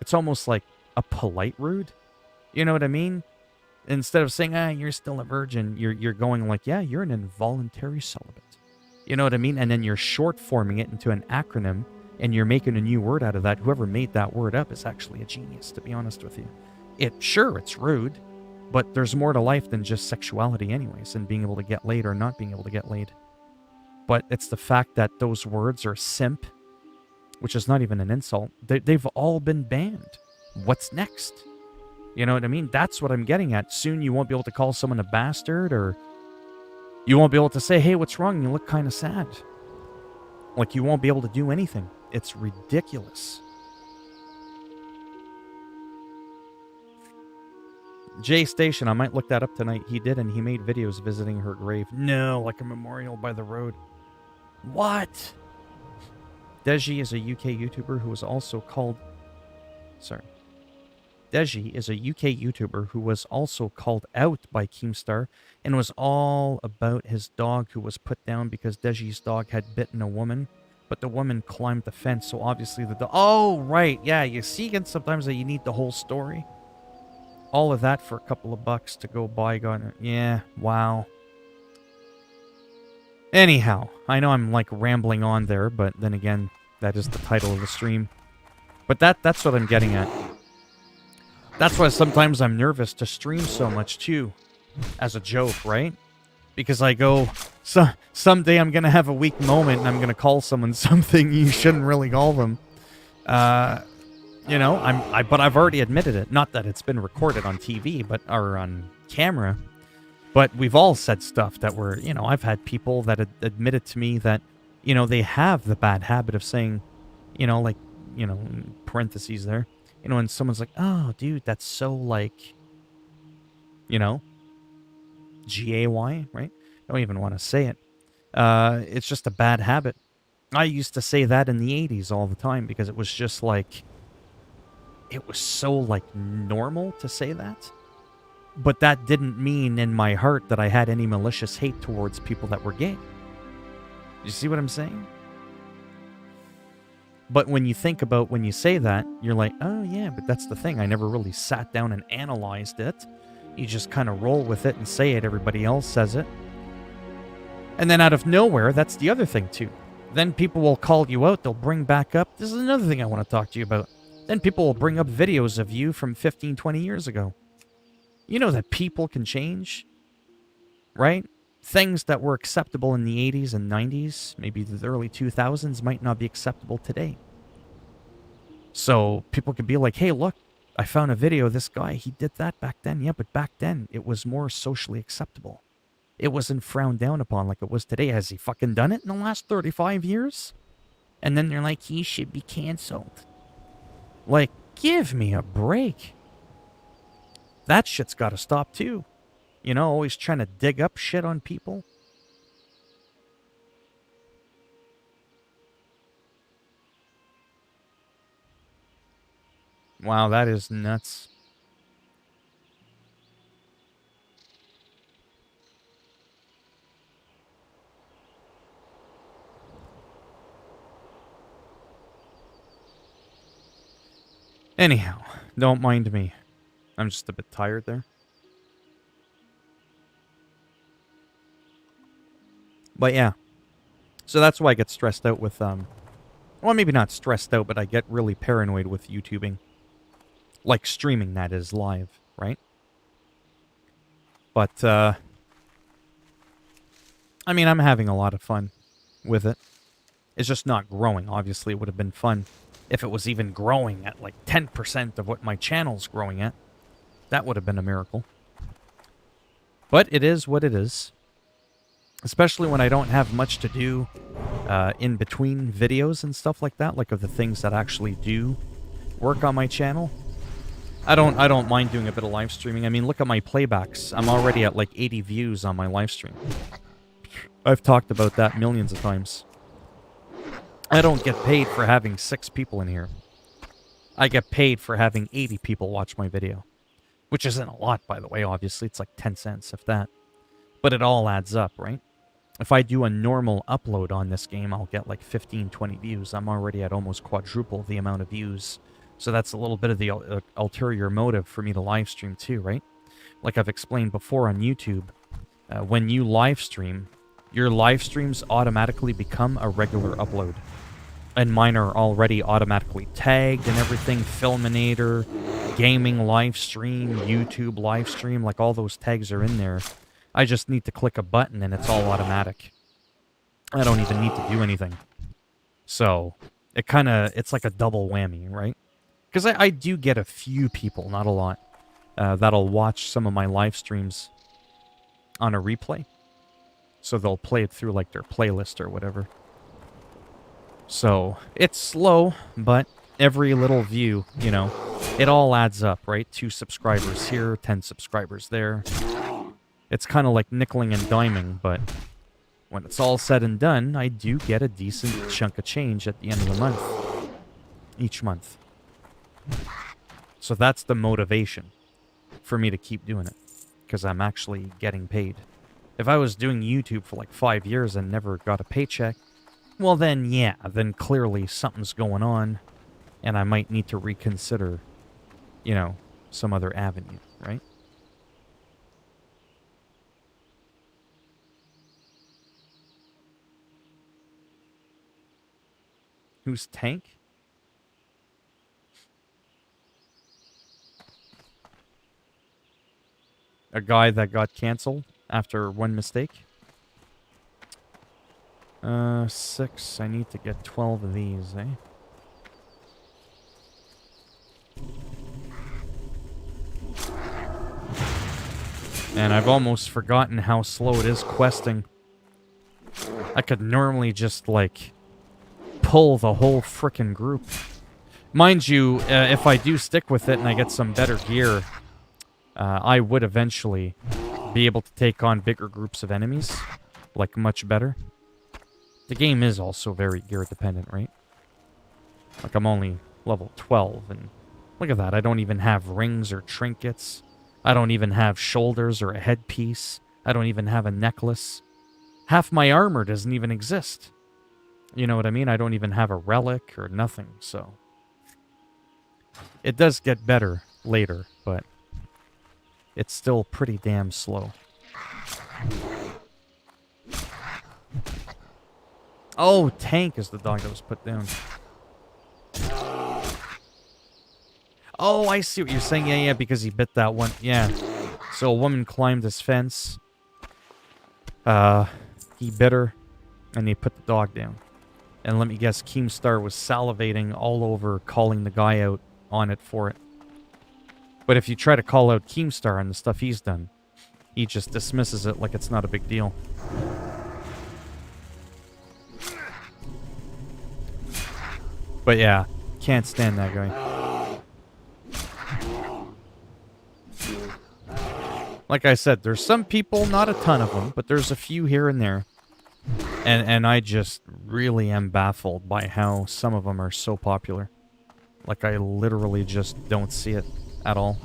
A: it's almost like a polite rude. You know what I mean? Instead of saying, you're still a virgin, you're going like, yeah, you're an involuntary celibate. You know what I mean? And then you're short forming it into an acronym, and you're making a new word out of that. Whoever made that word up is actually a genius, to be honest with you. It's rude, but there's more to life than just sexuality anyways, and being able to get laid or not being able to get laid. But it's the fact that those words are simp, which is not even an insult. They've all been banned. What's next? You know what I mean? That's what I'm getting at. Soon you won't be able to call someone a bastard, or you won't be able to say, hey, what's wrong? You look kind of sad. Like, you won't be able to do anything. It's ridiculous. J Station, I might look that up tonight. He did, and he made videos visiting her grave. No, like a memorial by the road. What? Deji is a UK YouTuber who was also called... Sorry. Deji is a UK YouTuber who was also called out by Keemstar and was all about his dog who was put down because Deji's dog had bitten a woman, but the woman climbed the fence, so obviously the dog... Oh, right, yeah, you see again sometimes that you need the whole story. All of that for a couple of bucks to go buy gun. Yeah, wow. Anyhow, I know I'm like rambling on there, but then again, that is the title of the stream. But that's what I'm getting at. That's why sometimes I'm nervous to stream so much, too. As a joke, right? Because I go, someday I'm going to have a weak moment and I'm going to call someone something you shouldn't really call them. You know, but I've already admitted it. Not that it's been recorded on TV, or on camera. But we've all said stuff that were, you know, I've had people that admitted to me that, you know, they have the bad habit of saying, you know, like, you know, in parentheses there. You know, and someone's like, oh, dude, that's so, like, you know, G-A-Y, right? Don't even want to say it. It's just a bad habit. I used to say that in the 80s all the time because it was just like, it was so like normal to say that. But that didn't mean in my heart that I had any malicious hate towards people that were gay. You see what I'm saying? But when you think about when you say that, you're like, oh yeah, but that's the thing. I never really sat down and analyzed it. You just kind of roll with it and say it. Everybody else says it. And then out of nowhere, that's the other thing too. Then people will call you out. They'll bring back up. This is another thing I want to talk to you about. Then people will bring up videos of you from 15, 20 years ago. You know that people can change, right? Things that were acceptable in the 80s and 90s, maybe the early 2000s, might not be acceptable today. So people could be like, hey, look, I found a video of this guy. He did that back then. Yeah, but back then it was more socially acceptable. It wasn't frowned down upon like it was today. Has he fucking done it in the last 35 years? And then they're like, he should be canceled. Like, give me a break. That shit's got to stop too. You know, always trying to dig up shit on people. Wow, that is nuts. Anyhow, don't mind me. I'm just a bit tired there. But yeah. So that's why I get stressed out with, well, maybe not stressed out, but I get really paranoid with YouTubing. Like streaming, that is, live, right? But, I mean, I'm having a lot of fun with it. It's just not growing. Obviously, it would have been fun if it was even growing at like 10% of what my channel's growing at. That would have been a miracle. But it is what it is. Especially when I don't have much to do in between videos and stuff like that, like of the things that actually do work on my channel. I don't mind doing a bit of live streaming. I mean, look at my playbacks. I'm already at like 80 views on my live stream. I've talked about that millions of times. I don't get paid for having 6 people in here. I get paid for having 80 people watch my video. Which isn't a lot, by the way, obviously. It's like 10 cents, if that. But it all adds up, right? If I do a normal upload on this game, I'll get like 15, 20 views. I'm already at almost quadruple the amount of views. So that's a little bit of the ulterior motive for me to live stream too, right? Like I've explained before on YouTube, when you live stream, your live streams automatically become a regular upload. And mine are already automatically tagged and everything. Philminator, gaming live stream, YouTube live stream, like all those tags are in there. I just need to click a button and it's all automatic. I don't even need to do anything. So, it's like a double whammy, right? Because I do get a few people, not a lot, that'll watch some of my live streams on a replay. So they'll play it through like their playlist or whatever. So, it's slow, but every little view, you know, it all adds up, right? 2 subscribers here, 10 subscribers there. It's kind of like nickeling and diming, but when it's all said and done, I do get a decent chunk of change at the end of the month. Each month. So that's the motivation for me to keep doing it. Because I'm actually getting paid. If I was doing YouTube for like 5 years and never got a paycheck, well then, yeah, then clearly something's going on, and I might need to reconsider, you know, some other avenue, right? Who's Tank? A guy that got canceled after one mistake? 6. I need to get 12 of these, eh? And I've almost forgotten how slow it is questing. I could normally just, like, pull the whole frickin' group. Mind you, if I do stick with it and I get some better gear, I would eventually be able to take on bigger groups of enemies, like, much better. The game is also very gear dependent, right? Like, I'm only level 12, and look at that. I don't even have rings or trinkets. I don't even have shoulders or a headpiece. I don't even have a necklace. Half my armor doesn't even exist. You know what I mean? I don't even have a relic or nothing, so... It does get better later, but it's still pretty damn slow. Oh, Tank is the dog that was put down. Oh, I see what you're saying. Yeah, because he bit that one. Yeah. So a woman climbed his fence. He bit her, and he put the dog down. And let me guess, Keemstar was salivating all over calling the guy out on it for it. But if you try to call out Keemstar on the stuff he's done, he just dismisses it like it's not a big deal. But yeah, can't stand that guy. Like I said, there's some people, not a ton of them, but there's a few here and there. And I just really am baffled by how some of them are so popular. Like, I literally just don't see it at all.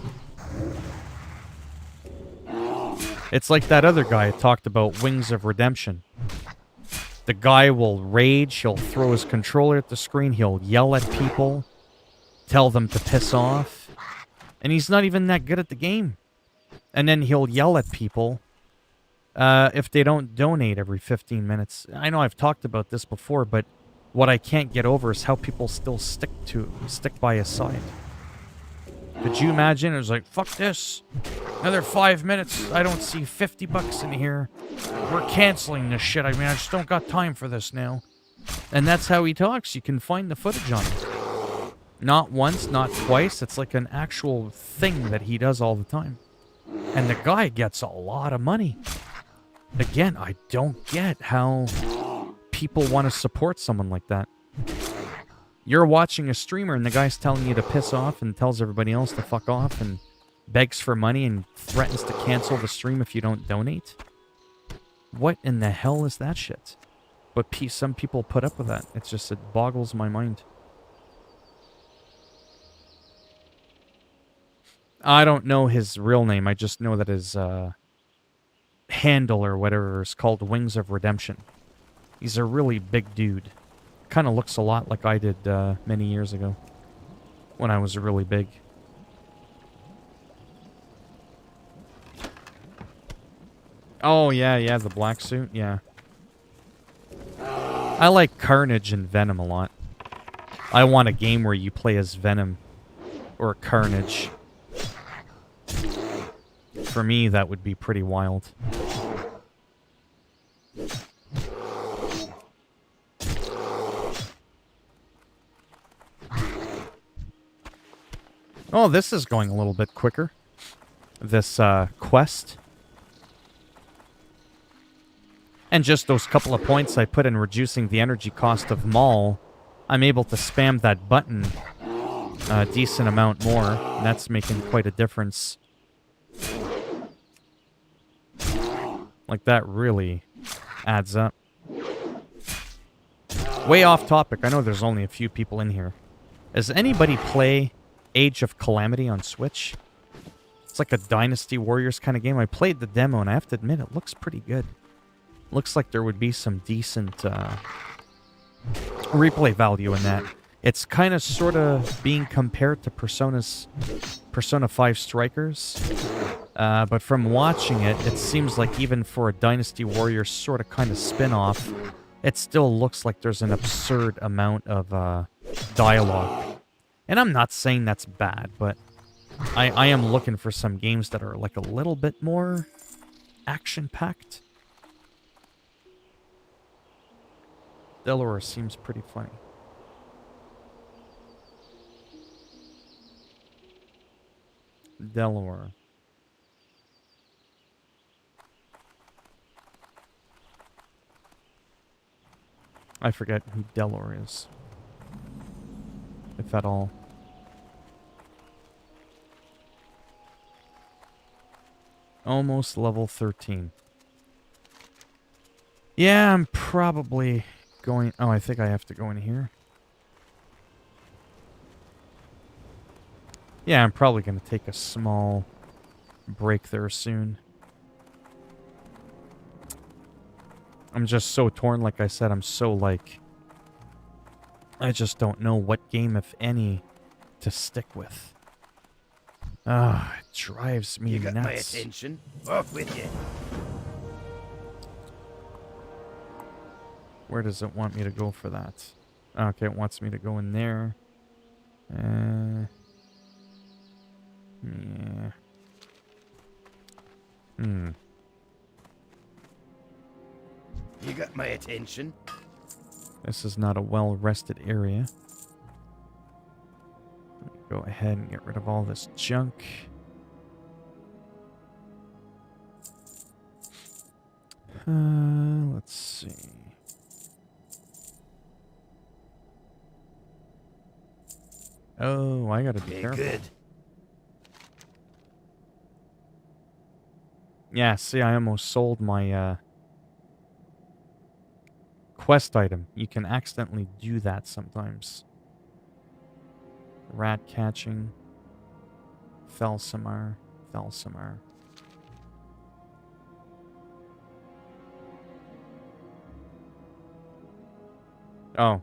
A: It's like that other guy talked about Wings of Redemption. The guy will rage, he'll throw his controller at the screen, he'll yell at people, tell them to piss off, and he's not even that good at the game. And then he'll yell at people if they don't donate every 15 minutes. I know I've talked about this before, but what I can't get over is how people still stick by his side. Could you imagine? It was like, fuck this. Another 5 minutes. I don't see $50 in here. We're canceling this shit. I mean, I just don't got time for this now. And that's how he talks. You can find the footage on him. Not once, not twice. It's like an actual thing that he does all the time. And the guy gets a lot of money. Again, I don't get how people want to support someone like that. You're watching a streamer and the guy's telling you to piss off and tells everybody else to fuck off and begs for money and threatens to cancel the stream if you don't donate. What in the hell is that shit? But some people put up with that. It's just, it boggles my mind. I don't know his real name. I just know that his handle or whatever is called Wings of Redemption. He's a really big dude. Kind of looks a lot like I did many years ago when I was really big. Oh, yeah, the black suit, yeah. I like Carnage and Venom a lot. I want a game where you play as Venom or Carnage. For me, that would be pretty wild. Oh, this is going a little bit quicker. This quest. And just those couple of points I put in reducing the energy cost of Maul, I'm able to spam that button a decent amount more. And that's making quite a difference. Like, that really adds up. Way off topic. I know there's only a few people in here. Does anybody play Age of Calamity on Switch? It's like a Dynasty Warriors kind of game. I played the demo, and I have to admit, it looks pretty good. Looks like there would be some decent replay value in that. It's kind of sort of being compared to Persona 5 Strikers. But from watching it, it seems like even for a Dynasty Warriors sort of kind of spin-off, it still looks like there's an absurd amount of dialogue. And I'm not saying that's bad, but I am looking for some games that are like a little bit more action-packed. Delaware seems pretty funny. Delaware. I forget who Delaware is. If at all. Almost level 13. Yeah, I'm probably going... Oh, I think I have to go in here. Yeah, I'm probably going to take a small break there soon. I'm just so torn, like I said. I'm so, like... I just don't know what game, if any, to stick with. Ah, it drives me nuts.
C: You got my attention. Off with you.
A: Where does it want me to go for that? Okay, it wants me to go in there. Yeah.
C: You got my attention.
A: This is not a well-rested area. Let me go ahead and get rid of all this junk. Let's see. Oh, I gotta be careful.
C: Good.
A: Yeah, see, I almost sold my quest item. You can accidentally do that sometimes. Rat catching. Felsamar. Oh.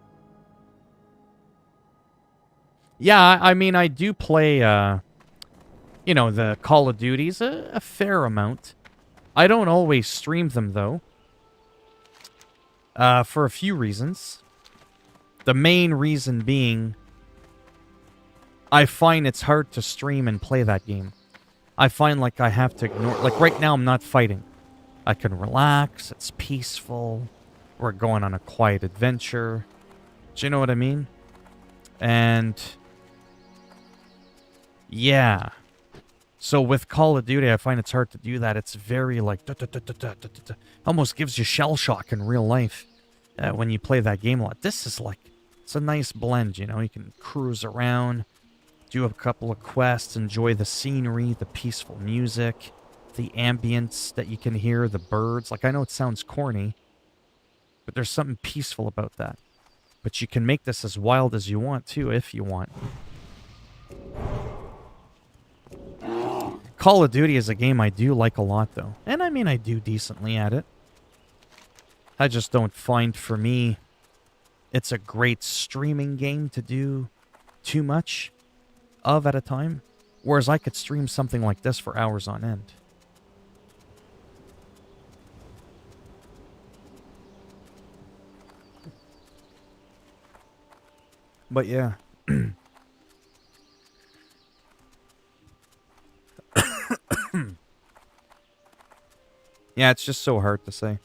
A: Yeah, I mean, I do play, you know, the Call of Duties a fair amount. I don't always stream them, though. For a few reasons. The main reason being, I find it's hard to stream and play that game. I find like I have to ignore... Like right now, I'm not fighting. I can relax. It's peaceful. We're going on a quiet adventure. Do you know what I mean? And... yeah. So with Call of Duty, I find it's hard to do that. It's very like... almost gives you shell shock in real life when you play that game a lot. This is like... it's a nice blend, you know? You can cruise around, do a couple of quests, enjoy the scenery, the peaceful music, the ambience that you can hear, the birds. Like, I know it sounds corny, but there's something peaceful about that. But you can make this as wild as you want, too, if you want. Call of Duty is a game I do like a lot, though. And I mean, I do decently at it. I just don't find, for me, it's a great streaming game to do too much of at a time. Whereas I could stream something like this for hours on end. But yeah. Yeah, it's just so hard to say.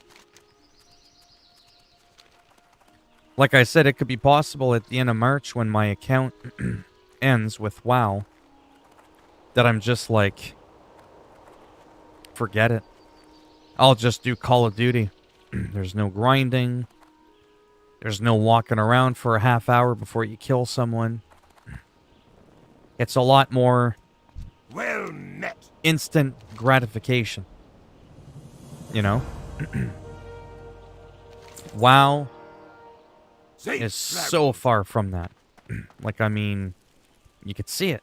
A: Like I said, it could be possible at the end of March when my account ends with WoW that I'm just like, forget it. I'll just do Call of Duty. There's no grinding. There's no walking around for a half hour before you kill someone. It's a lot more
C: Well met.
A: instant gratification. You know? WoW is so far from that. Like, I mean, you could see it.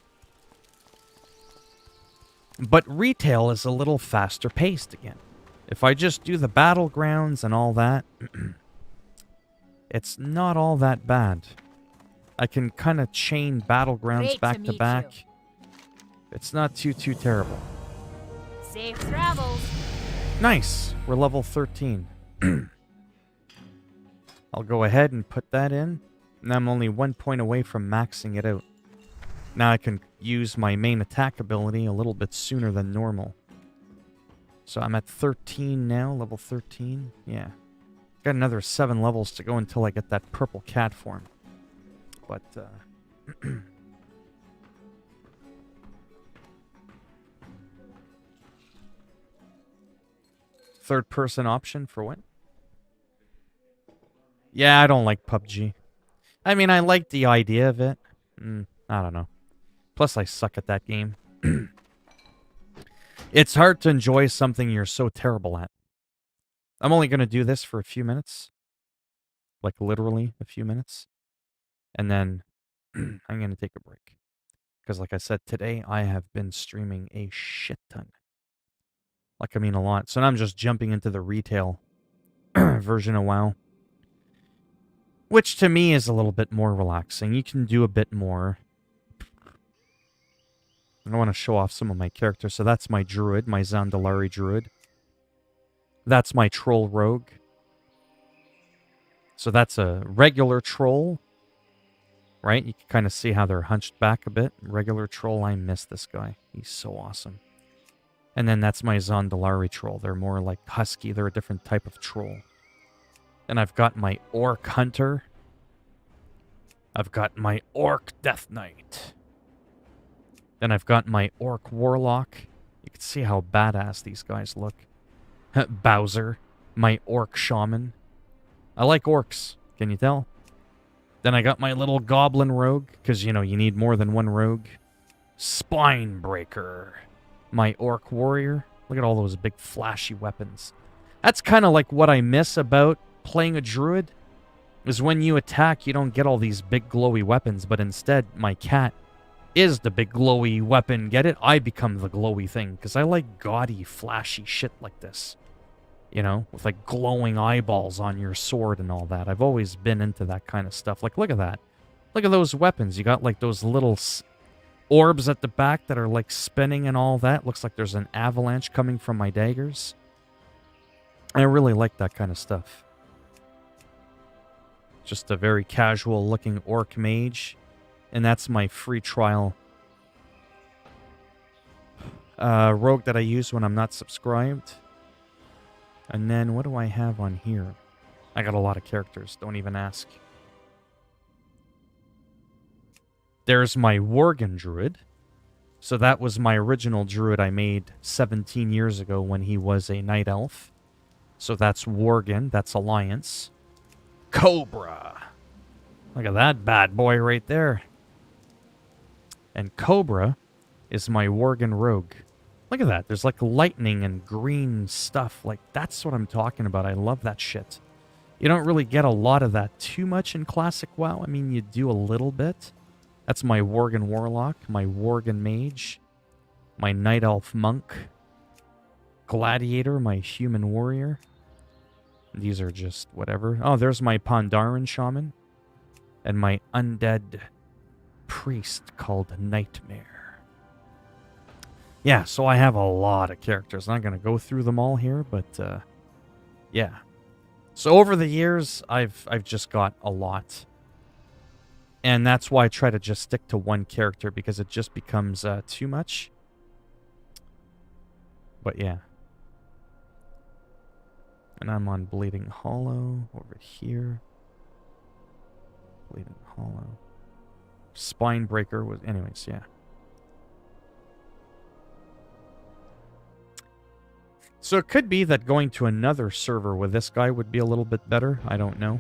A: But retail is a little faster paced again. If I just do the battlegrounds and all that, it's not all that bad. I can kind of chain battlegrounds back to back. It's not too terrible.
D: Safe travels.
A: Nice. We're level 13. I'll go ahead and put that in. And I'm only 1 point away from maxing it out. Now I can use my main attack ability a little bit sooner than normal. So I'm at 13 now, level 13. Yeah. Got another 7 levels to go until I get that purple cat form. But, third person option for what? Yeah, I don't like PUBG. I mean, I like the idea of it. I don't know. Plus, I suck at that game. It's hard to enjoy something you're so terrible at. I'm only going to do this for a few minutes. Like literally a few minutes. And then I'm going to take a break. Because like I said, today I have been streaming a shit ton. Like, I mean a lot. So now I'm just jumping into the retail version of WoW. Which to me is a little bit more relaxing. You can do a bit more. I want to show off some of my characters. So that's my druid, my Zandalari druid. That's my troll rogue. So that's a regular troll. Right? You can kind of see how they're hunched back a bit. Regular troll, I miss this guy. He's so awesome. And then that's my Zandalari troll. They're more like husky. They're a different type of troll. And I've got my orc hunter. I've got my orc death knight. Then I've got my orc warlock. You can see how badass these guys look. Bowser, my orc shaman. I like orcs. Can you tell? Then I got my little goblin rogue, because, you know, you need more than one rogue. Spinebreaker. My orc warrior. Look at all those big flashy weapons. That's kind of like what I miss about playing a druid, is when you attack, you don't get all these big glowy weapons, but instead, my cat is the big glowy weapon. Get it? I become the glowy thing, because I like gaudy, flashy shit like this. You know, with like glowing eyeballs on your sword and all that. I've always been into that kind of stuff. Like, look at that. Look at those weapons. You got like those little orbs at the back that are like spinning and all that. Looks like there's an avalanche coming from my daggers. I really like that kind of stuff. Just a very casual looking orc mage. And that's my free trial rogue that I use when I'm not subscribed. And then what do I have on here? I got a lot of characters. Don't even ask. There's my Worgen druid. So that was my original druid I made 17 years ago when he was a night elf. So that's Worgen. That's Alliance. Cobra. Look at that bad boy right there. And Cobra is my Worgen rogue. Look at that. There's like lightning and green stuff. Like, that's what I'm talking about. I love that shit. You don't really get a lot of that too much in Classic WoW. I mean, you do a little bit. That's my Worgen warlock, my Worgen mage, my night elf monk, gladiator, my human warrior. These are just whatever. Oh, there's my Pandaren shaman. And my undead priest called Nightmare. Yeah, so I have a lot of characters. I'm not going to go through them all here, but yeah. So over the years, I've just got a lot. And that's why I try to just stick to one character, because it just becomes too much. But yeah. And I'm on Bleeding Hollow over here. Bleeding Hollow. Spinebreaker was... Anyways, yeah. So it could be that going to another server with this guy would be a little bit better. I don't know.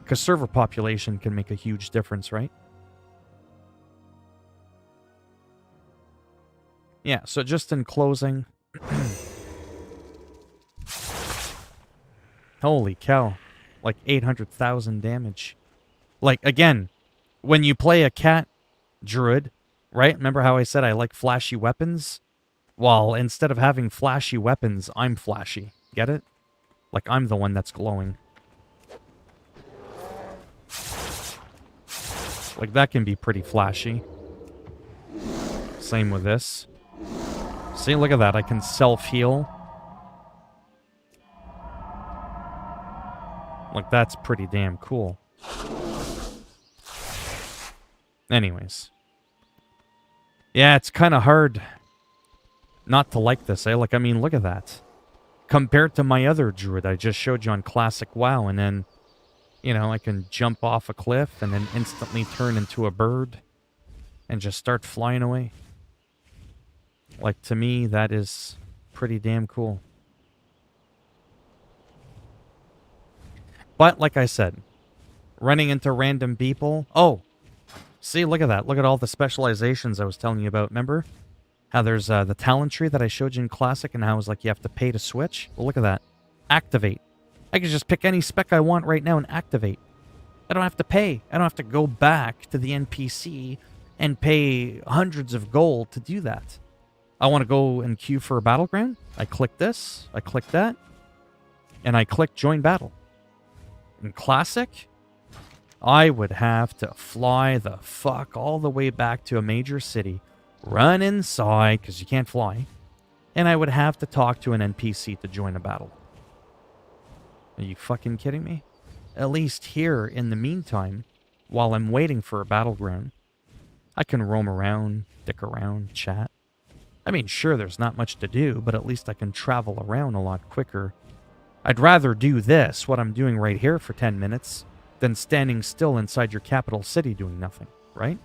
A: Because server population can make a huge difference, right? Yeah, so just in closing... Holy cow. Like 800,000 damage. Like, again, when you play a cat druid, right? Remember how I said I like flashy weapons? Well, instead of having flashy weapons, I'm flashy. Get it? Like, I'm the one that's glowing. Like, that can be pretty flashy. Same with this. See, look at that. I can self-heal. Like, that's pretty damn cool. Anyways. Yeah, it's kind of hard not to like this, eh? Like, I mean, look at that. Compared to my other druid I just showed you on Classic WoW, and then, you know, I can jump off a cliff and then instantly turn into a bird and just start flying away. Like, to me, that is pretty damn cool. But, like I said, running into random people... Oh! See, look at that. Look at all the specializations I was telling you about, remember? How there's the talent tree that I showed you in Classic, and how it was like you have to pay to switch. Well, look at that. Activate. I can just pick any spec I want right now and activate. I don't have to pay. I don't have to go back to the NPC and pay hundreds of gold to do that. I want to go and queue for a battleground. I click this. I click that. And I click join battle. In Classic, I would have to fly the fuck all the way back to a major city, run inside, because you can't fly, and I would have to talk to an NPC to join a battle. Are you fucking kidding me? At least here, in the meantime, while I'm waiting for a battleground, I can roam around, dick around, chat. I mean, sure, there's not much to do, but at least I can travel around a lot quicker. I'd rather do this, what I'm doing right here for 10 minutes, than standing still inside your capital city doing nothing, right?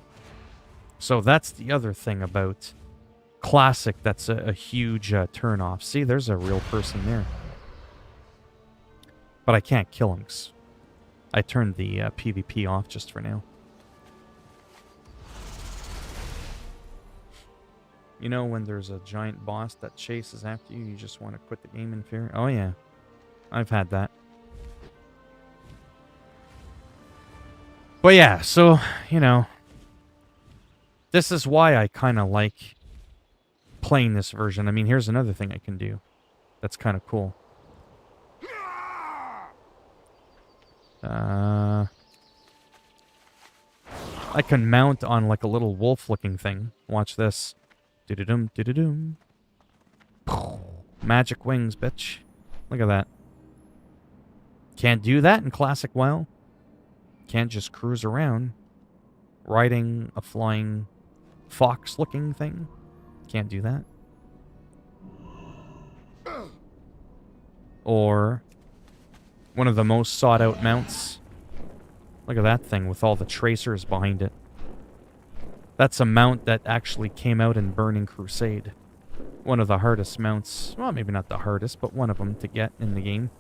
A: So that's the other thing about Classic that's a huge turn-off. See, there's a real person there. But I can't kill him. I turned the PvP off just for now. You know when there's a giant boss that chases after you, you just want to quit the game in fear? Oh yeah, I've had that. But yeah, so, you know, this is why I kind of like playing this version. I mean, here's another thing I can do that's kind of cool. I can mount on like a little wolf-looking thing. Watch this. Do-do-dum, do-do-dum. Magic wings, bitch. Look at that. Can't do that in Classic WoW. Can't just cruise around riding a flying fox-looking thing. Can't do that. Or one of the most sought-out mounts. Look at that thing with all the tracers behind it. That's a mount that actually came out in Burning Crusade. One of the hardest mounts. Well, maybe not the hardest, but one of them to get in the game.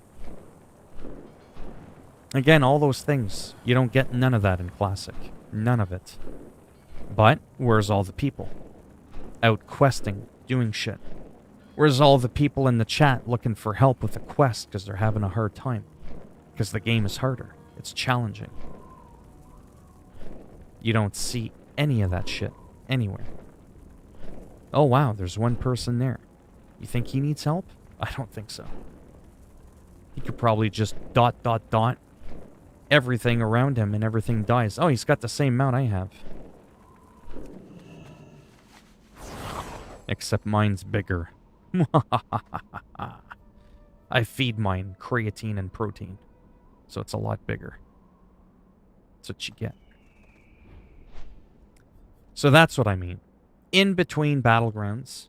A: Again, all those things. You don't get none of that in Classic. None of it. But, where's all the people? Out questing, doing shit. Where's all the people in the chat looking for help with a quest because they're having a hard time? Because the game is harder. It's challenging. You don't see any of that shit anywhere. Oh wow, there's one person there. You think he needs help? I don't think so. He could probably just ... everything around him and everything dies. Oh, he's got the same mount I have. Except mine's bigger. I feed mine creatine and protein. So it's a lot bigger. That's what you get. So that's what I mean. In between battlegrounds.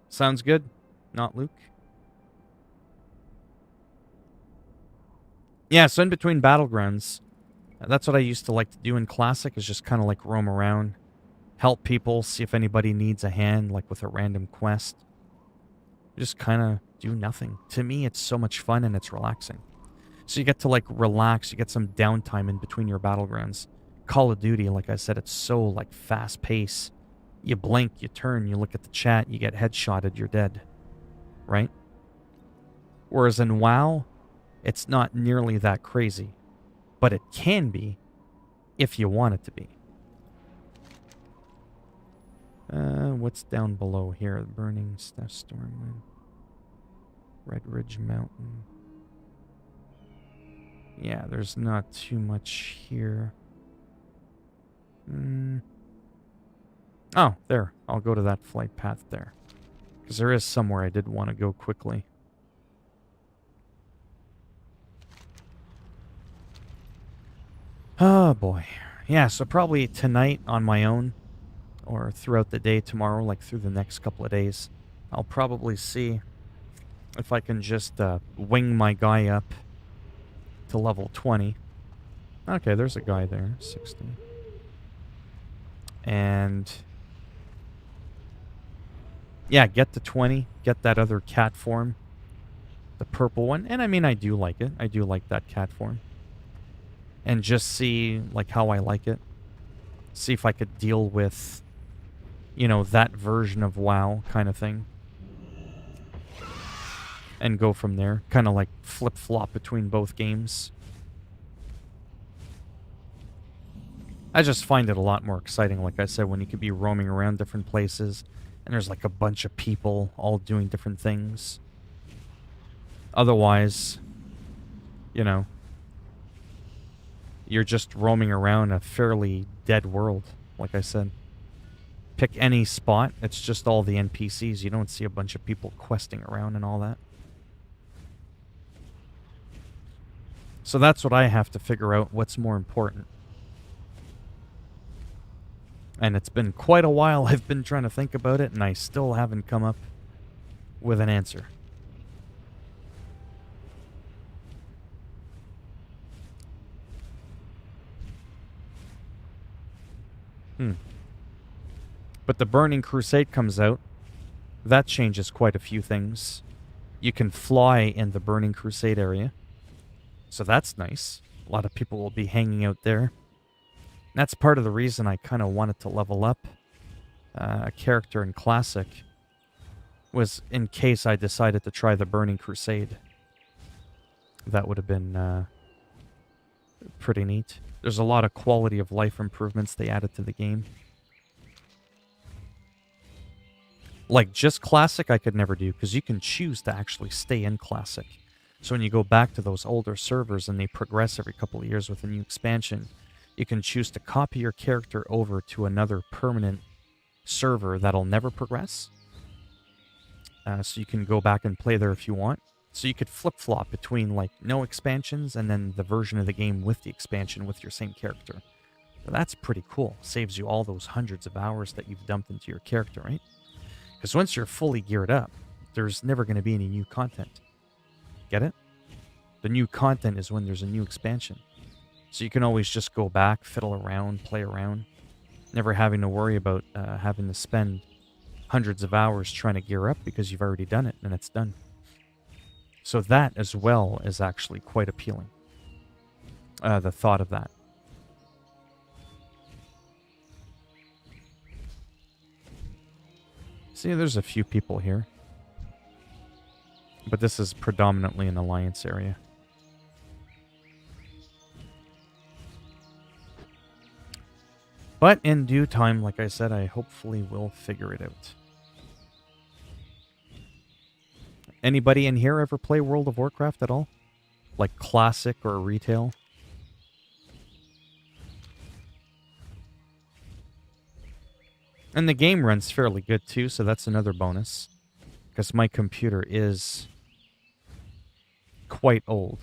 A: Sounds good? Not Luke? Yeah, so in between battlegrounds, that's what I used to like to do in Classic, is just kind of like roam around, help people, see if anybody needs a hand, like with a random quest. Just kind of do nothing. To me, it's so much fun and it's relaxing. So you get to like relax, you get some downtime in between your battlegrounds. Call of Duty, like I said, it's so like fast pace. You blink, you turn, you look at the chat, you get headshotted, you're dead. Right? Whereas in WoW, it's not nearly that crazy. But it can be if you want it to be. What's down below here? Burning Stuff Stormwind. Red Ridge Mountain. Yeah, there's not too much here. Oh, there. I'll go to that flight path there. Because there is somewhere I did want to go quickly. Oh, boy. Yeah, so probably tonight on my own, or throughout the day tomorrow, like through the next couple of days, I'll probably see if I can just wing my guy up to level 20. Okay, there's a guy there, 60. And yeah, get to 20, get that other cat form, the purple one. And I mean, I do like it. I do like that cat form. And just see like how I like it. See if I could deal with you know, that version of WoW kind of thing. And go from there. Kind of like flip-flop between both games. I just find it a lot more exciting, like I said, when you could be roaming around different places and there's like a bunch of people all doing different things. Otherwise, you know, you're just roaming around a fairly dead world, like I said. Pick any spot, it's just all the NPCs. You don't see a bunch of people questing around and all that. So that's what I have to figure out, what's more important. And it's been quite a while I've been trying to think about it, and I still haven't come up with an answer. But the Burning Crusade comes out. That changes quite a few things. You can fly in the Burning Crusade area. So that's nice. A lot of people will be hanging out there. That's part of the reason I kind of wanted to level up a character in Classic, was in case I decided to try the Burning Crusade. That would have been pretty neat. There's a lot of quality of life improvements they added to the game. Like, just Classic I could never do, because you can choose to actually stay in Classic. So when you go back to those older servers and they progress every couple of years with a new expansion, you can choose to copy your character over to another permanent server that'll never progress. So you can go back and play there if you want. So you could flip-flop between, like, no expansions and then the version of the game with the expansion with your same character. So that's pretty cool. Saves you all those hundreds of hours that you've dumped into your character, right? Because once you're fully geared up, there's never going to be any new content. Get it? The new content is when there's a new expansion. So you can always just go back, fiddle around, play around, never having to worry about having to spend hundreds of hours trying to gear up because you've already done it and it's done. So that as well is actually quite appealing. The thought of that. See, there's a few people here. But this is predominantly an alliance area. But in due time, like I said, I hopefully will figure it out. Anybody in here ever play World of Warcraft at all? Like Classic or Retail? And the game runs fairly good too, so that's another bonus. Because my computer is quite old.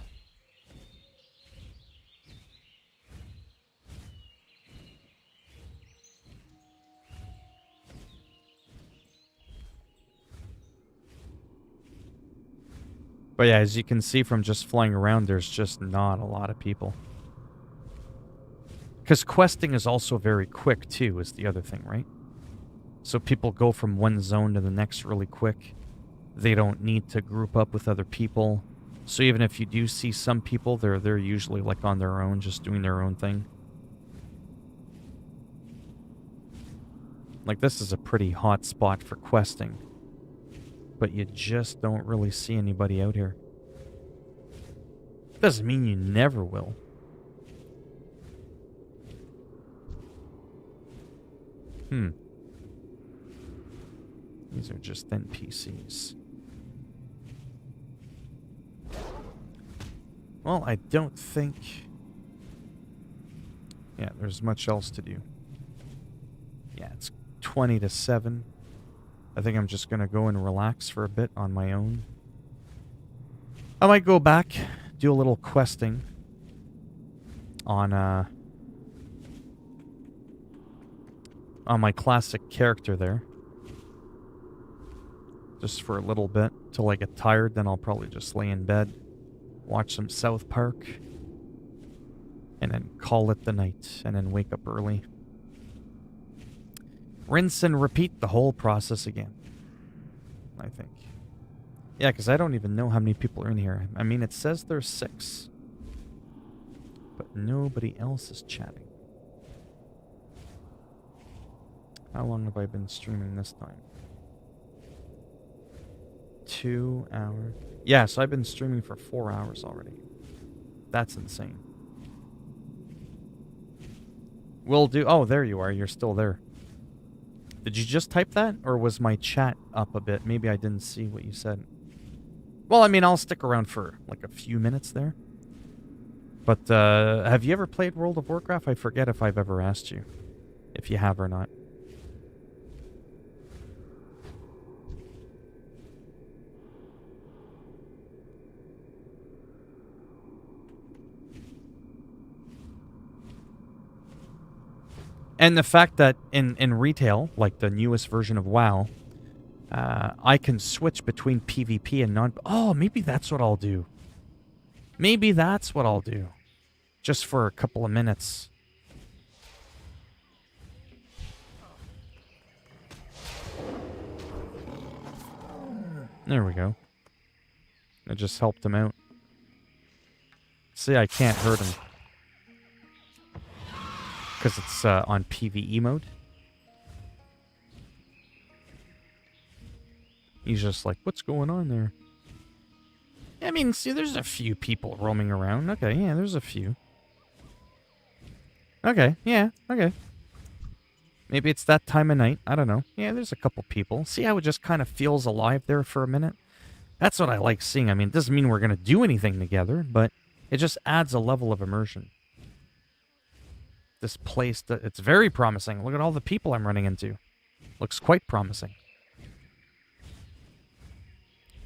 A: But yeah, as you can see from just flying around, there's just not a lot of people. Because questing is also very quick too, is the other thing, right? So people go from one zone to the next really quick. They don't need to group up with other people. So even if you do see some people, they're usually like on their own, just doing their own thing. Like, this is a pretty hot spot for questing. But you just don't really see anybody out here. Doesn't mean you never will. These are just NPCs. Well, I don't think... Yeah, there's much else to do. Yeah, it's 20 to 7. I think I'm just going to go and relax for a bit on my own. I might go back, do a little questing on my classic character there. Just for a little bit, till I get tired, then I'll probably just lay in bed, watch some South Park, and then call it the night, and then wake up early. Rinse and repeat the whole process again, I think. Yeah, because I don't even know how many people are in here. I mean, it says there's 6. But nobody else is chatting. How long have I been streaming this time? 2 hours. Yeah, so I've been streaming for 4 hours already. That's insane. Will do. Oh, there you are. You're still there. Did you just type that? Or was my chat up a bit? Maybe I didn't see what you said. Well, I mean, I'll stick around for like a few minutes there. But have you ever played World of Warcraft? I forget if I've ever asked you. If you have or not. And the fact that in retail, like the newest version of WoW, I can switch between PvP and non... Oh, maybe that's what I'll do. Maybe that's what I'll do. Just for a couple of minutes. There we go. I just helped him out. See, I can't hurt him. Because it's on PvE mode. He's just like, what's going on there? I mean, see, there's a few people roaming around. Okay, yeah, there's a few. Okay, yeah, okay. Maybe it's that time of night. I don't know. Yeah, there's a couple people. See how it just kind of feels alive there for a minute? That's what I like seeing. I mean, it doesn't mean we're going to do anything together, but it just adds a level of immersion. This place, it's very promising. Look at all the people I'm running into. Looks quite promising.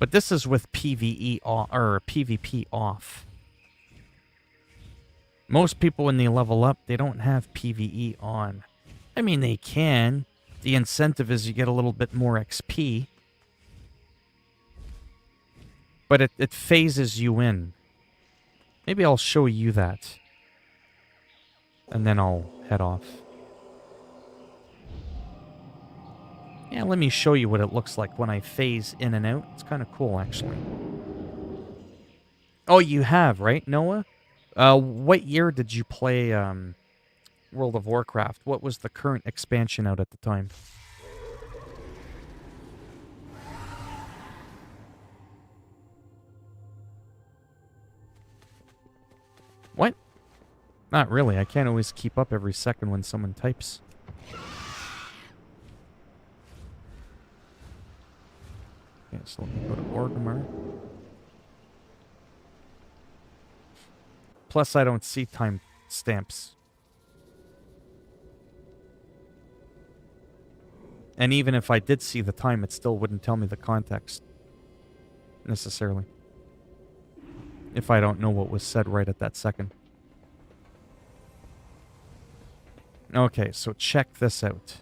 A: But this is with PvE off, or PvP off. Most people, when they level up, they don't have PvE on. I mean, they can. The incentive is you get a little bit more XP. But it phases you in. Maybe I'll show you that. And then I'll head off. Yeah, let me show you what it looks like when I phase in and out. It's kind of cool, actually. Oh, you have, right, Noah? What year did you play World of Warcraft? What was the current expansion out at the time? What? Not really. I can't always keep up every second when someone types. Okay, so let me go to Orgrimmar. Plus, I don't see time stamps. And even if I did see the time, it still wouldn't tell me the context. Necessarily. If I don't know what was said right at that second. Okay, so check this out.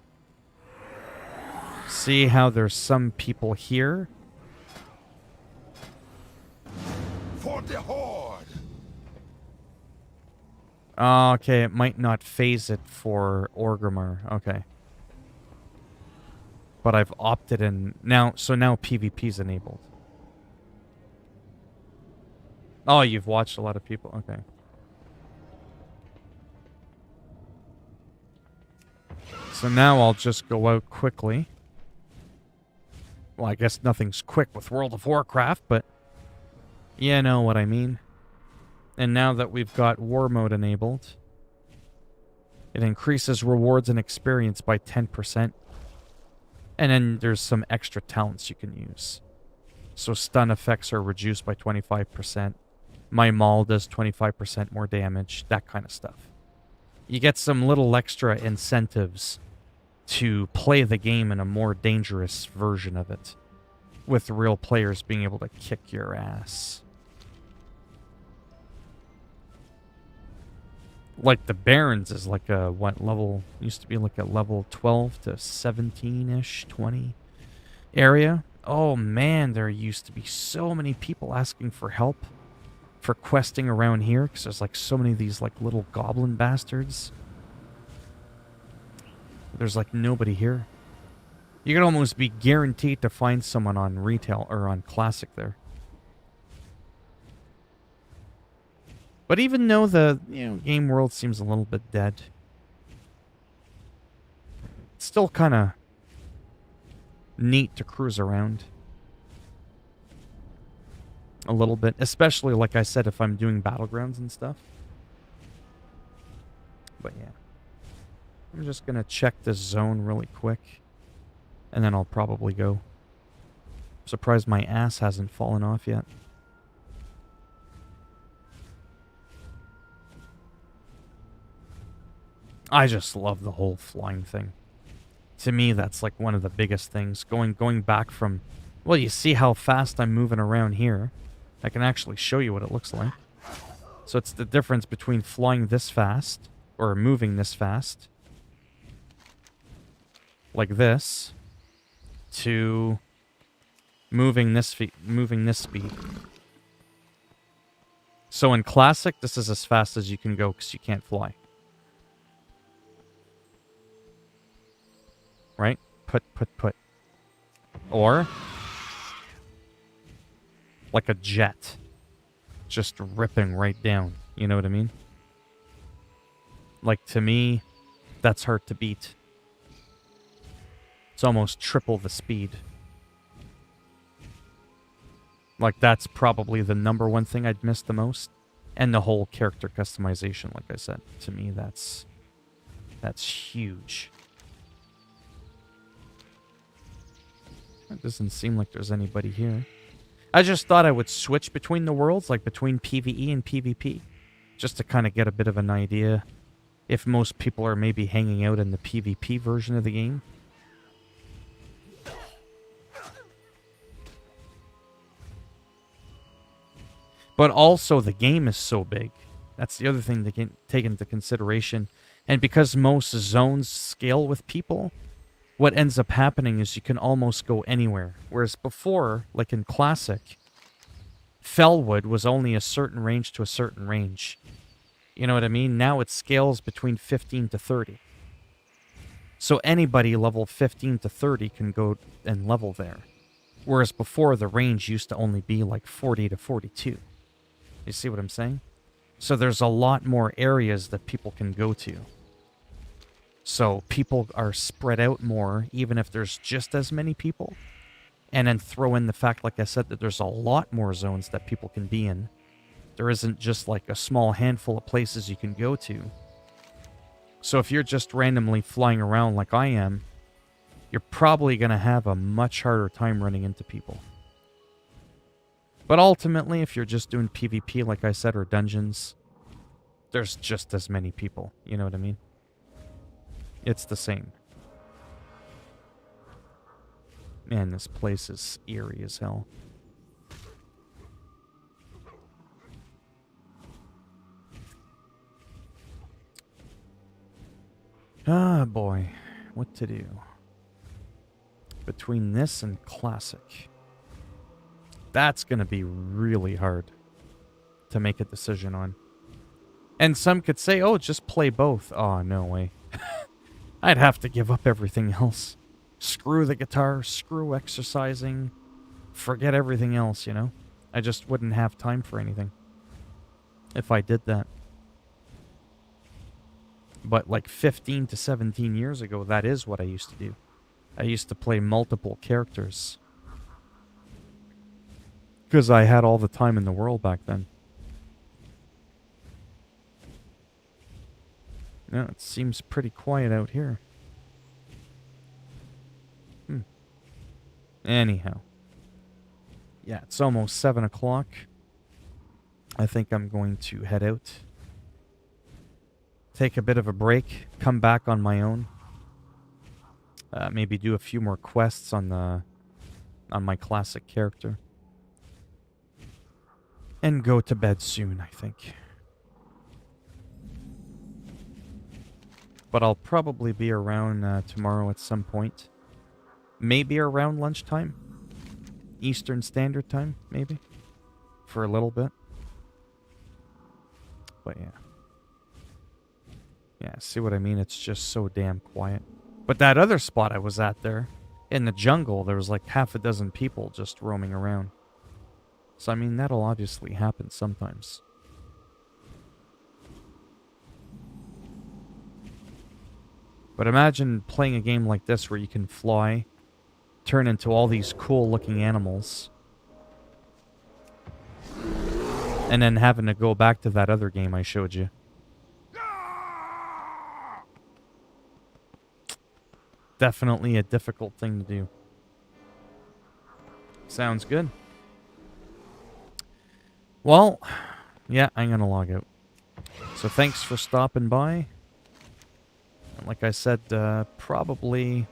A: See how there's some people here?
C: For the Horde!
A: Okay, it might not phase it for Orgrimmar. Okay. But I've opted in now, so now PvP's enabled. Oh, you've watched a lot of people. Okay. So now I'll just go out quickly. Well, I guess nothing's quick with World of Warcraft, but you know what I mean. And now that we've got War Mode enabled, it increases rewards and experience by 10%. And then there's some extra talents you can use. So stun effects are reduced by 25%. My Maul does 25% more damage. That kind of stuff. You get some little extra incentives to play the game in a more dangerous version of it. With real players being able to kick your ass. Like the Barons is like a, what, level, used to be like a level 12 to 17-ish, 20 area. Oh man, there used to be so many people asking for help for questing around here, because there's like so many of these like little goblin bastards. There's like nobody here. You can almost be guaranteed to find someone on retail or on classic there. But even though the game world seems a little bit dead, it's still kind of neat to cruise around a little bit, especially like I said, if I'm doing battlegrounds and stuff. But yeah, I'm just gonna check this zone really quick, and then I'll probably go. I'm surprised my ass hasn't fallen off yet. I just love the whole flying thing. To me, that's like one of the biggest things. Going back from, well, you see how fast I'm moving around here. I can actually show you what it looks like. So it's the difference between flying this fast, or moving this fast, like this, to moving this speed. So in Classic, this is as fast as you can go because you can't fly. Right? Put. Or like a jet. Just ripping right down. You know what I mean? Like, to me, that's hard to beat. It's almost triple the speed. Like, that's probably the number one thing I'd miss the most. And the whole character customization, like I said. To me, that's huge. It doesn't seem like there's anybody here. I just thought I would switch between the worlds, like between PvE and PvP. Just to kind of get a bit of an idea if most people are maybe hanging out in the PvP version of the game. But also, the game is so big. That's the other thing to take into consideration. And because most zones scale with people, what ends up happening is you can almost go anywhere. Whereas before, like in Classic, Felwood was only a certain range to a certain range. You know what I mean? Now it scales between 15 to 30. So anybody level 15 to 30 can go and level there. Whereas before, the range used to only be like 40 to 42. You see what I'm saying? So there's a lot more areas that people can go to. So people are spread out more, even if there's just as many people. And then throw in the fact, like I said, that there's a lot more zones that people can be in. There isn't just like a small handful of places you can go to. So if you're just randomly flying around like I am, you're probably going to have a much harder time running into people. But ultimately, if you're just doing PvP, like I said, or dungeons, there's just as many people. You know what I mean? It's the same. Man, this place is eerie as hell. Ah, boy. What to do? Between this and Classic. That's going to be really hard to make a decision on. And some could say, oh, just play both. Oh, no way. I'd have to give up everything else. Screw the guitar, screw exercising, forget everything else, you know? I just wouldn't have time for anything if I did that. But like 15 to 17 years ago, that is what I used to do. I used to play multiple characters. Because I had all the time in the world back then. Yeah, it seems pretty quiet out here. Anyhow. Yeah, it's almost 7 o'clock. I think I'm going to head out. Take a bit of a break. Come back on my own. Maybe do a few more quests on my Classic character. And go to bed soon, I think. But I'll probably be around tomorrow at some point. Maybe around lunchtime. Eastern Standard Time, maybe. For a little bit. But yeah. Yeah, see what I mean? It's just so damn quiet. But that other spot I was at there, in the jungle, there was like half a dozen people just roaming around. So, I mean, that'll obviously happen sometimes. But imagine playing a game like this where you can fly, turn into all these cool looking animals, and then having to go back to that other game I showed you. Definitely a difficult thing to do. Sounds good. Well, yeah, I'm gonna log out. So thanks for stopping by. And like I said, probably...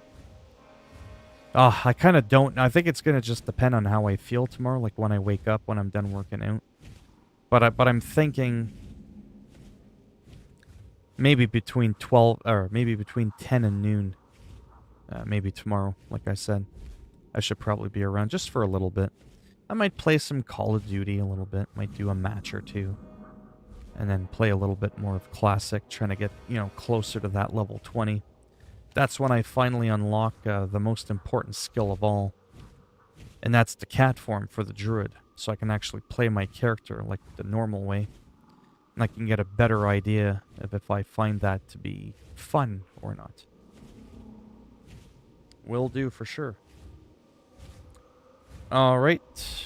A: I kind of don't... I think it's gonna just depend on how I feel tomorrow, like when I wake up, when I'm done working out. But I'm thinking... maybe between 12... or maybe between 10 and noon. Maybe tomorrow, like I said. I should probably be around just for a little bit. I might play some Call of Duty a little bit. Might do a match or two. And then play a little bit more of Classic, trying to get, closer to that level 20. That's when I finally unlock the most important skill of all. And that's the cat form for the druid. So I can actually play my character like the normal way. And I can get a better idea of if I find that to be fun or not. Will do for sure. Alright.